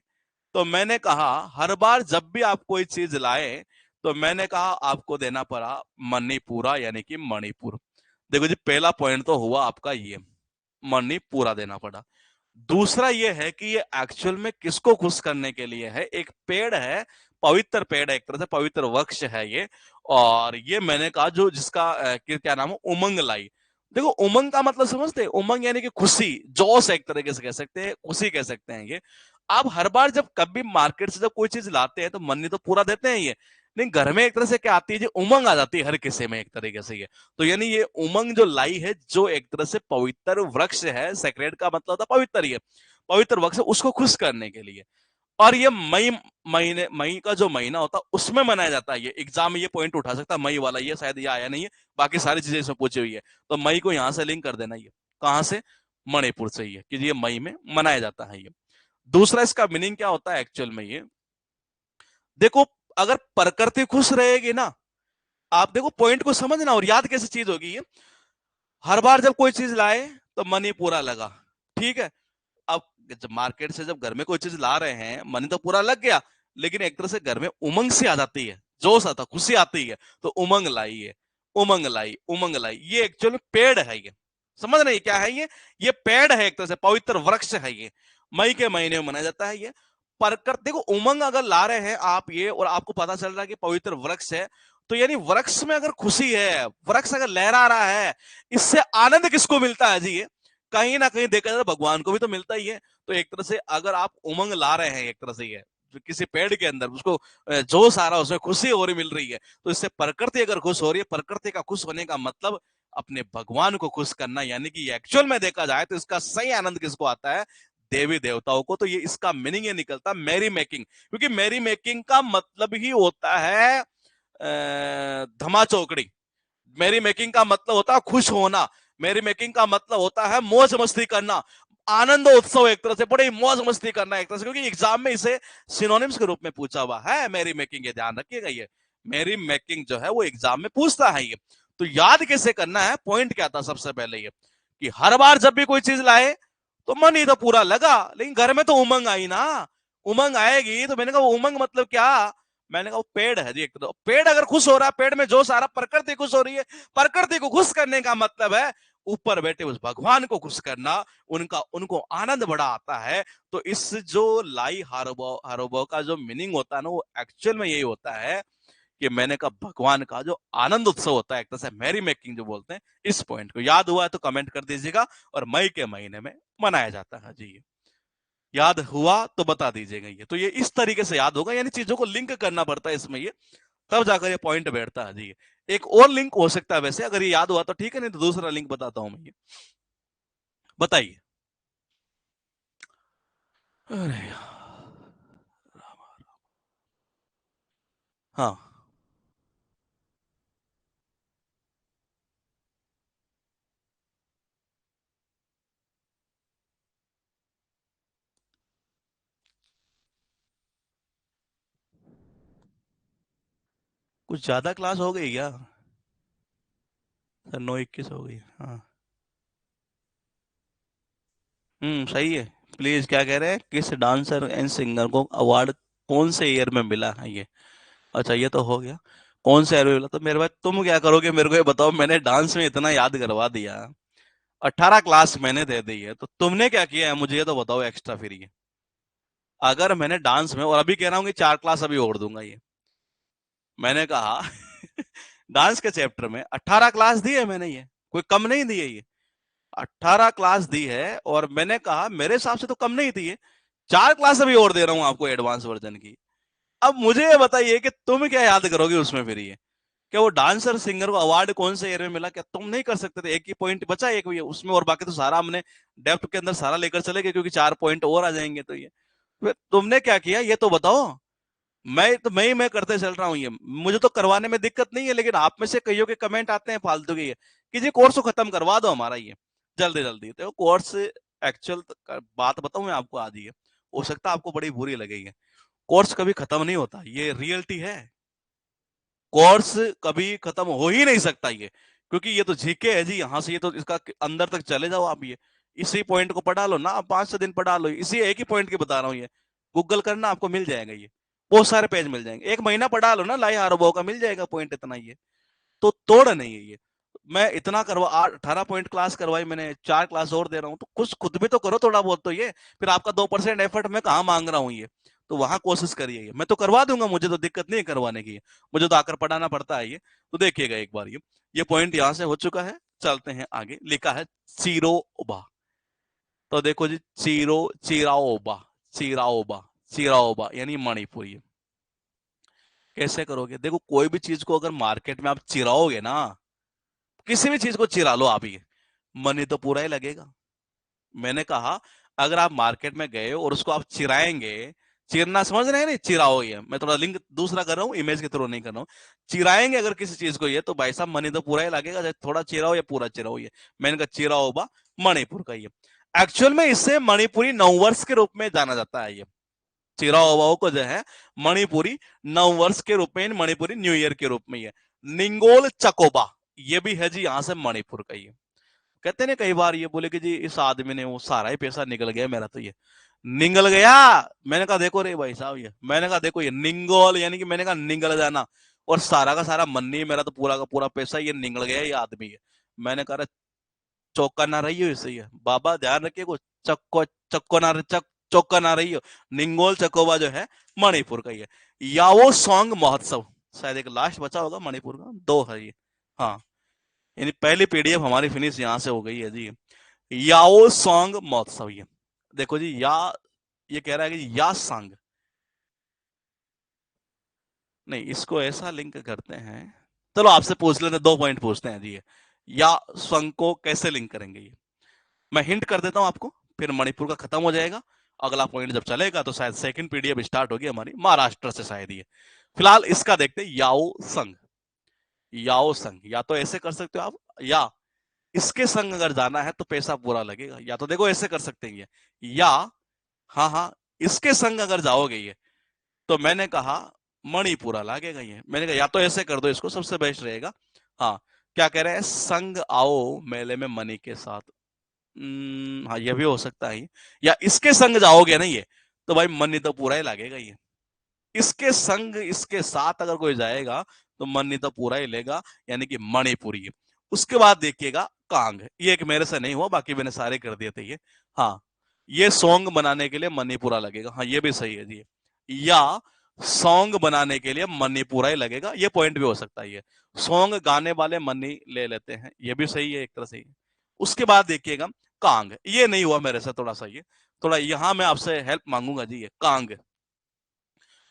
तो मैंने कहा, हर बार जब भी आप कोई चीज लाए, तो मैंने कहा आपको देना पड़ा मणिपुरा, यानी कि मणिपुर। देखो जी, पहला पॉइंट तो हुआ आपका ये, मणिपुरा देना पड़ा। दूसरा ये है कि ये एक्चुअल में किसको खुश करने के लिए है? एक पेड़ है, पवित्र पेड़ है, एक तरह से पवित्र वृक्ष है ये। और ये मैंने कहा जो जिसका क्या नाम है, उमंग लाई। देखो, उमंग का मतलब समझते हैं? उमंग यानी कि खुशी, जोश, एक तरीके से कह सकते हैं, खुशी कह सकते हैं ये। आप हर बार जब कभी मार्केट से जब कोई चीज लाते हैं, तो मन्नी तो पूरा देते हैं ये, नहीं, घर में एक तरह से क्या आती है जी, उमंग आ जाती है हर किसी में एक तरीके से ये। तो यानी ये उमंग जो लाई है, जो एक तरह से पवित्र वृक्ष है, सेक्रेड का मतलब होता है पवित्र, ये पवित्र वृक्ष है, उसको खुश करने के लिए। और ये मई महीने, मई का जो महीना होता है उसमें मनाया जाता है ये। एग्जाम में ये पॉइंट उठा सकता है, मई वाला, ये शायद ये आया नहीं है, बाकी सारी चीजें इसमें पूछी हुई है। तो मई को यहां से लिंक कर देना, ये कहां से? मणिपुर से ही है कि ये मई में मनाया जाता है ये। दूसरा इसका मीनिंग क्या होता है एक्चुअल में ये, देखो, अगर प्रकृति खुश रहेगी ना, आप देखो पॉइंट को समझना, और याद कैसी चीज होगी ये, हर बार जब कोई चीज लाए तो मनी पूरा लगा, ठीक है। अब जब मार्केट से जब घर में कोई चीज ला रहे हैं, मनी तो पूरा लग गया, लेकिन एक तरह से घर में उमंग सी आ जाती है, जोश आता, खुशी आती है, तो उमंग लाई है, उमंग लाई, उमंग लाई। ये एक्चुअली पेड़ है ये, समझ रहे क्या है ये पेड़ है, एक तरह से पवित्र वृक्ष है ये। मई के महीने में मनाया जाता है ये। परकर देखो, उमंग अगर ला रहे हैं आप ये, और आपको पता चल रहा है कि पवित्र वृक्ष है, तो यानी वृक्ष में अगर खुशी है, वृक्ष अगर लहरा रहा है, इससे आनंद किसको मिलता है जी? ये कहीं ना कहीं देखा जाए तो भगवान को भी तो मिलता ही है। तो एक तरह से अगर आप उमंग ला रहे हैं, एक तरह से ये किसी पेड़ के अंदर उसको जोश आ रहा है, उसमें खुशी हो रही मिल रही है, तो इससे प्रकृति अगर खुश हो रही है, प्रकृति का खुश होने का मतलब अपने भगवान को खुश करना, यानी कि एक्चुअल में देखा जाए तो इसका सही आनंद किसको आता है? देवी देवताओं को। तो ये इसका मीनिंग ये निकलता मैरी मेकिंग, क्योंकि मैरी मेकिंग का मतलब ही होता है धमा चौकड़ी। मैरी मेकिंग का मतलब होता है खुश होना, मैरी मेकिंग का मतलब होता है मौज मस्ती करना, आनंद उत्सव, एक तरह से बड़ी मौज मस्ती करना एक तरह से, क्योंकि एग्जाम में इसे सिनोनिम्स के रूप में पूछा हुआ है मैरी मेकिंग, ये ध्यान रखिएगा। ये मैरी मेकिंग जो है वो एग्जाम में पूछता है ये। तो याद कैसे करना है, पॉइंट क्या था सबसे पहले ये, कि हर बार जब भी कोई चीज लाए तो मन ही तो पूरा लगा, लेकिन घर में तो उमंग आई ना, उमंग आएगी। तो मैंने कहा उमंग मतलब क्या? मैंने कहा वो पेड़ है जी, एक तो पेड़ अगर खुश हो रहा है, पेड़ में जोश आ रहा, प्रकृति खुश हो रही है, प्रकृति को खुश करने का मतलब है ऊपर बैठे उस भगवान को खुश करना, उनका उनको आनंद बड़ा आता है। तो इस जो लाई हारोबो हारोबो का जो मीनिंग होता है ना, वो एक्चुअल में यही होता है कि मैंने कहा भगवान का जो आनंद उत्सव होता है, एक तरह से मैरी मेकिंग जो बोलते हैं, इस पॉइंट को याद हुआ है तो कमेंट कर दीजिएगा। और मई के महीने में मनाया जाता है जी। याद हुआ तो बता दीजिएगा। ये तो ये इस तरीके से याद होगा, यानी चीजों को लिंक करना पड़ता है इसमें ये, तब जाकर ये पॉइंट बैठता है जी। एक और लिंक हो सकता है वैसे, अगर ये याद हुआ तो ठीक है, नहीं तो दूसरा लिंक बताता हूं मैं ये। बताइए। अरे यार। हाँ, कुछ ज्यादा क्लास हो गई क्या सर? 9:21 हो गई, हाँ। सही है। प्लीज, क्या कह रहे हैं, किस डांसर एंड सिंगर को अवार्ड कौन से ईयर में मिला है ये? अच्छा, ये तो हो गया। कौन से ईयर में मिला? तो मेरे भाई तुम क्या करोगे, मेरे को ये बताओ। मैंने डांस में इतना याद करवा दिया, 18 क्लास मैंने दे दी है, तो तुमने क्या किया है मुझे ये तो बताओ एक्स्ट्रा फिर ये। अगर मैंने डांस में, और अभी कह रहा हूँ कि 4 क्लास अभी और दूंगा ये, मैंने कहा डांस के चैप्टर में 18 क्लास दी है मैंने, ये कोई कम नहीं दी है ये। 18 क्लास दी है, और मैंने कहा मेरे हिसाब से तो कम नहीं दी है, 4 क्लास अभी और दे रहा हूं आपको एडवांस वर्जन की। अब मुझे ये बताइए कि तुम क्या याद करोगे उसमें फिर ये, क्या वो डांसर सिंगर को अवार्ड कौन से ईयर में मिला, क्या तुम नहीं कर सकते थे? एक ही पॉइंट बचा एक भी उसमें, और बाकी तो सारा हमने डेप्थ के अंदर सारा लेकर चले गए, क्योंकि 4 पॉइंट और आ जाएंगे तो ये। फिर तुमने क्या किया ये तो बताओ। मैं करते चल रहा हूँ ये, मुझे तो करवाने में दिक्कत नहीं है, लेकिन आप में से कईयों के कमेंट आते हैं फालतू के ये, कि जी कोर्स को खत्म करवा दो हमारा ये, जल्दी जल्दी। तो कोर्स एक्चुअल बात बताऊं मैं आपको आज ही है, हो सकता है आपको बड़ी बुरी लगेगी। कोर्स कभी खत्म नहीं होता, ये रियलिटी है। कोर्स कभी खत्म हो ही नहीं सकता ये, क्योंकि ये तो जीके है जी, यहाँ से ये तो इसका अंदर तक चले जाओ आप ये, इसी पॉइंट को पढ़ा लो ना, आप 5 6 दिन पढ़ा लो, इसी एक ही पॉइंट की बता रहा हूँ ये। गूगल करना, आपको मिल जाएगा ये, बहुत सारे पेज मिल जाएंगे। एक महीना पढ़ा लो ना, लाई हारोबो का मिल जाएगा पॉइंट, इतना ही है। तो तोड़ नहीं है ये। मैं इतना करवा 18 पॉइंट क्लास करवाई मैंने, 4 क्लास और दे रहा हूँ, तो कुछ खुद भी तो करो थोड़ा बहुत तो ये। फिर आपका 2% एफर्ट मैं कहाँ मांग रहा हूँ ये, तो वहां कोशिश करिए। ये मैं तो करवा दूंगा, मुझे तो दिक्कत नहीं है करवाने की, मुझे तो आकर पढ़ाना पड़ता है ये। तो देखिएगा एक बार ये पॉइंट यहाँ से हो चुका है। चलते हैं आगे, लिखा है चिरोबा। तो देखो जी, चिराओबा, चिराओबा, चिराओबा यानी मणिपुर। ये कैसे करोगे? देखो, कोई भी चीज को अगर मार्केट में आप चिराओगे ना, किसी भी चीज को चिरा लो आप, ये मनी तो पूरा ही लगेगा। मैंने कहा, अगर आप मार्केट में गए और उसको आप चिराएंगे, चिरना समझ रहे हैं नहीं, चिराओ, ये मैं थोड़ा लिंक दूसरा कर रहा हूँ, इमेज के थ्रू नहीं कर रहा हूँ। चिराएंगे अगर किसी चीज को ये, तो भाई साहब मनी तो पूरा ही लगेगा, चाहे थोड़ा चिराओ या पूरा चिराओ ये। मैंने कहा चिराओ बा मणिपुर का ये। एक्चुअल में इसे मणिपुरी नववर्ष के रूप में जाना जाता है ये। चिराओ को जो है मणिपुरी नववर्ष के रूप में, मणिपुरी न्यू ईयर के रूप में ये। निंगोल चकोबा, ये भी है जी यहाँ से मणिपुर का ये। कहते ने कई बार ये बोले कि जी इस आदमी ने वो सारा ही पैसा निकल गया मेरा, तो ये निगल गया। मैंने कहा देखो रे भाई साहब, ये मैंने कहा देखो, ये निंगोल यानी कि मैंने कहा निगल जाना, और सारा का सारा मन नहीं, मेरा तो पूरा का पूरा पैसा ये निगल गया ये आदमी है। मैंने कहा चौका ना रही हो इससे, ये बाबा ध्यान रखिए, को चक्को चक्को ना चौका ना रही हो। निंगोल चकोबा जो है मणिपुर का ही है। याओ सॉन्ग महोत्सव, शायद एक लास्ट बचा होगा मणिपुर का, दो है ये। हाँ, यानी पहली पीडीएफ हमारी फिनिश यहाँ से हो गई है जी। याओ सॉन्ग महोत्सव, ये देखो जी, ये कह रहा है कि या सांग, नहीं इसको ऐसा लिंक करते हैं। चलो आपसे पूछ लेते, 2 पॉइंट पूछते हैं जी ये। या संग को कैसे लिंक करेंगे ये, मैं हिंट कर देता हूं आपको, फिर मणिपुर का खत्म हो जाएगा। अगला पॉइंट जब चलेगा तो शायद सेकंड पीडीएफ स्टार्ट होगी हमारी महाराष्ट्र से शायद ये। फिलहाल इसका देखते हैं, याओ संग। याओ संग या तो ऐसे कर सकते हो आप, या इसके संग अगर जाना है तो पैसा पूरा लगेगा, या तो देखो ऐसे कर सकते हैं ये, या हाँ हाँ, इसके संग अगर जाओगे ये, तो मैंने कहा मणिपुरा लगेगा ये। मैंने कहा या तो ऐसे कर दो, इसको सबसे बेस्ट रहेगा। हाँ, क्या कह रहे हैं, संग आओ मेले में मनी के साथ। हाँ, ये भी हो सकता है। या इसके संग जाओगे ना ये, तो भाई मनी तो पूरा ही लगेगा ये। इसके संग इसके साथ अगर कोई जाएगा तो मनी तो पूरा ही लेगा, यानी कि मणिपुरी। उसके बाद देखिएगा कांग, ये एक मेरे से नहीं हुआ, बाकी मैंने सारे कर दिए थे ये। हाँ, ये सॉन्ग बनाने के लिए मणिपुरा लगेगा, हाँ ये भी सही है जी। या सॉन्ग बनाने के लिए मणिपुरा ही लगेगा, ये पॉइंट भी हो सकता है ये। सॉन्ग गाने वाले मनी ले लेते हैं, ये भी सही है एक तरह से। उसके बाद देखिएगा कांग, ये नहीं हुआ मेरे से, थोड़ा सा ये, थोड़ा यहां मैं आपसे हेल्प मांगूंगा जी। ये कांग,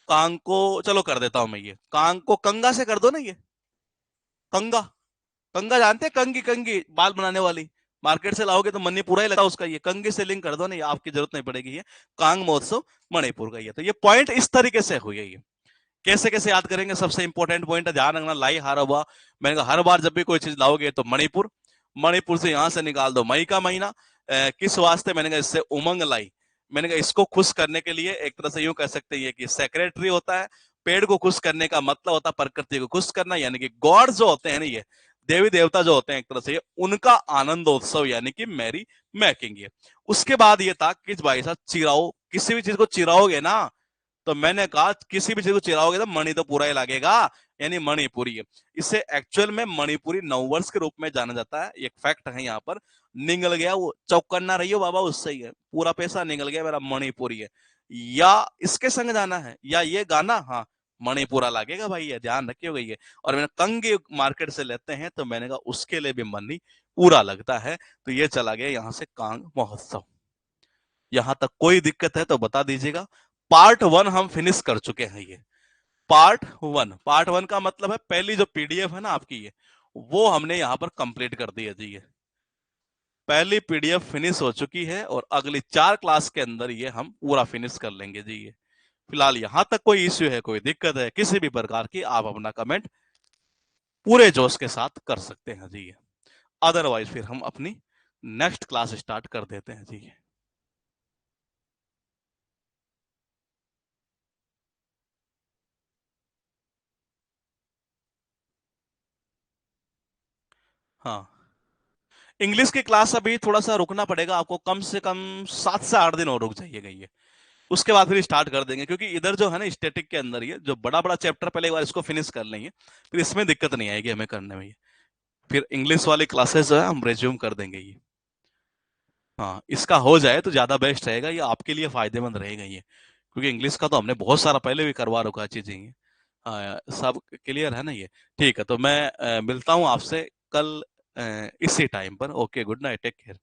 कांग को चलो कर देता हूं मैं, ये कांग को कंगा से कर दो ना ये। कंगा, कंगा जानते हैं, कंगी कंगी बाल बनाने वाली, मार्केट से लाओगे तो मनी पूरा ही लगा उसका, ये कंगी से लिंक कर दो ना, ये आपकी जरूरत नहीं पड़ेगी ये। कांग महोत्सव मणिपुर का ये, तो ये पॉइंट इस तरीके से हुई है ये। कैसे कैसे याद करेंगे, सबसे इंपॉर्टेंट पॉइंट है, ध्यान रखना, लाई हारा हुआ। मैंने कहा हर बार जब भी कोई चीज लाओगे तो मणिपुर, मणिपुर से यहां से निकाल दो मई का महीना। किस वास्ते? मैंने कहा इससे उमंग लाई। मैंने कहा इसको खुश करने के लिए, एक तरह से यूं कह सकते हैं कि सेक्रेटरी होता है, पेड़ को खुश करने का मतलब होता है प्रकृति को खुश करना, यानी कि गॉड जो होते हैं ना, ये देवी देवता जो होते हैं एक तरह से, उनका आनंदोत्सव यानी कि मैरी मेकिंग। ये उसके बाद ये था कि भाई साहब चिराओ, किसी भी चीज को चिराओगे ना, तो मैंने कहा किसी भी चीज को चिराओगे तो मणि तो पूरा ही लगेगा, यानी मणिपुरी है। इसे एक्चुअल में मणिपुरी नववर्ष के रूप में जाना जाता है, एक फैक्ट है यहाँ पर। निकल गया वो चौकन ना रही हो बाबा, उससे ही है, पूरा पैसा निकल गया मेरा, मणिपुरी है। या इसके संग जाना है या ये गाना, हाँ मणिपुरा लगेगा भाई, ये ध्यान रखिएगा ये। और मैंने कंगे मार्केट से लेते हैं, तो मैंने कहा उसके लिए भी मनी पूरा लगता है। तो ये चला गया यहाँ से कांग महोत्सव। यहां तक कोई दिक्कत है तो बता दीजिएगा। पार्ट वन हम फिनिश कर चुके हैं ये। पार्ट वन का मतलब है पहली जो पीडीएफ है ना आपकी, ये वो हमने यहाँ पर कंप्लीट कर दी है जी। ये पहली पीडीएफ फिनिश हो चुकी है और अगली 4 क्लास के अंदर ये हम पूरा फिनिश कर लेंगे जी। ये फिलहाल यहां तक कोई इश्यू है, कोई दिक्कत है किसी भी प्रकार की, आप अपना कमेंट पूरे जोश के साथ कर सकते हैं जी। अदरवाइज फिर हम अपनी नेक्स्ट क्लास स्टार्ट कर देते हैं जी। हाँ, इंग्लिश की क्लास अभी थोड़ा सा रुकना पड़ेगा आपको, कम से कम 7 से 8 दिन और रुक जाइएगा ये। उसके बाद फिर स्टार्ट कर देंगे, क्योंकि इधर जो है ना स्टैटिक के अंदर ये जो बड़ा बड़ा चैप्टर पहले एक बार इसको फिनिश कर लेंगे, फिर इसमें दिक्कत नहीं आएगी हमें करने में ये। फिर इंग्लिश वाली क्लासेस जो है हम रेज्यूम कर देंगे ये। हाँ, इसका हो जाए तो ज्यादा बेस्ट रहेगा, ये आपके लिए फायदेमंद रहेगा ये, क्योंकि इंग्लिश का तो हमने बहुत सारा पहले भी करवा रखा चीजें ये। हाँ, सब क्लियर है ना ये। ठीक है, तो मैं मिलता हूँ आपसे कल इसी टाइम पर। Okay, good night, take care.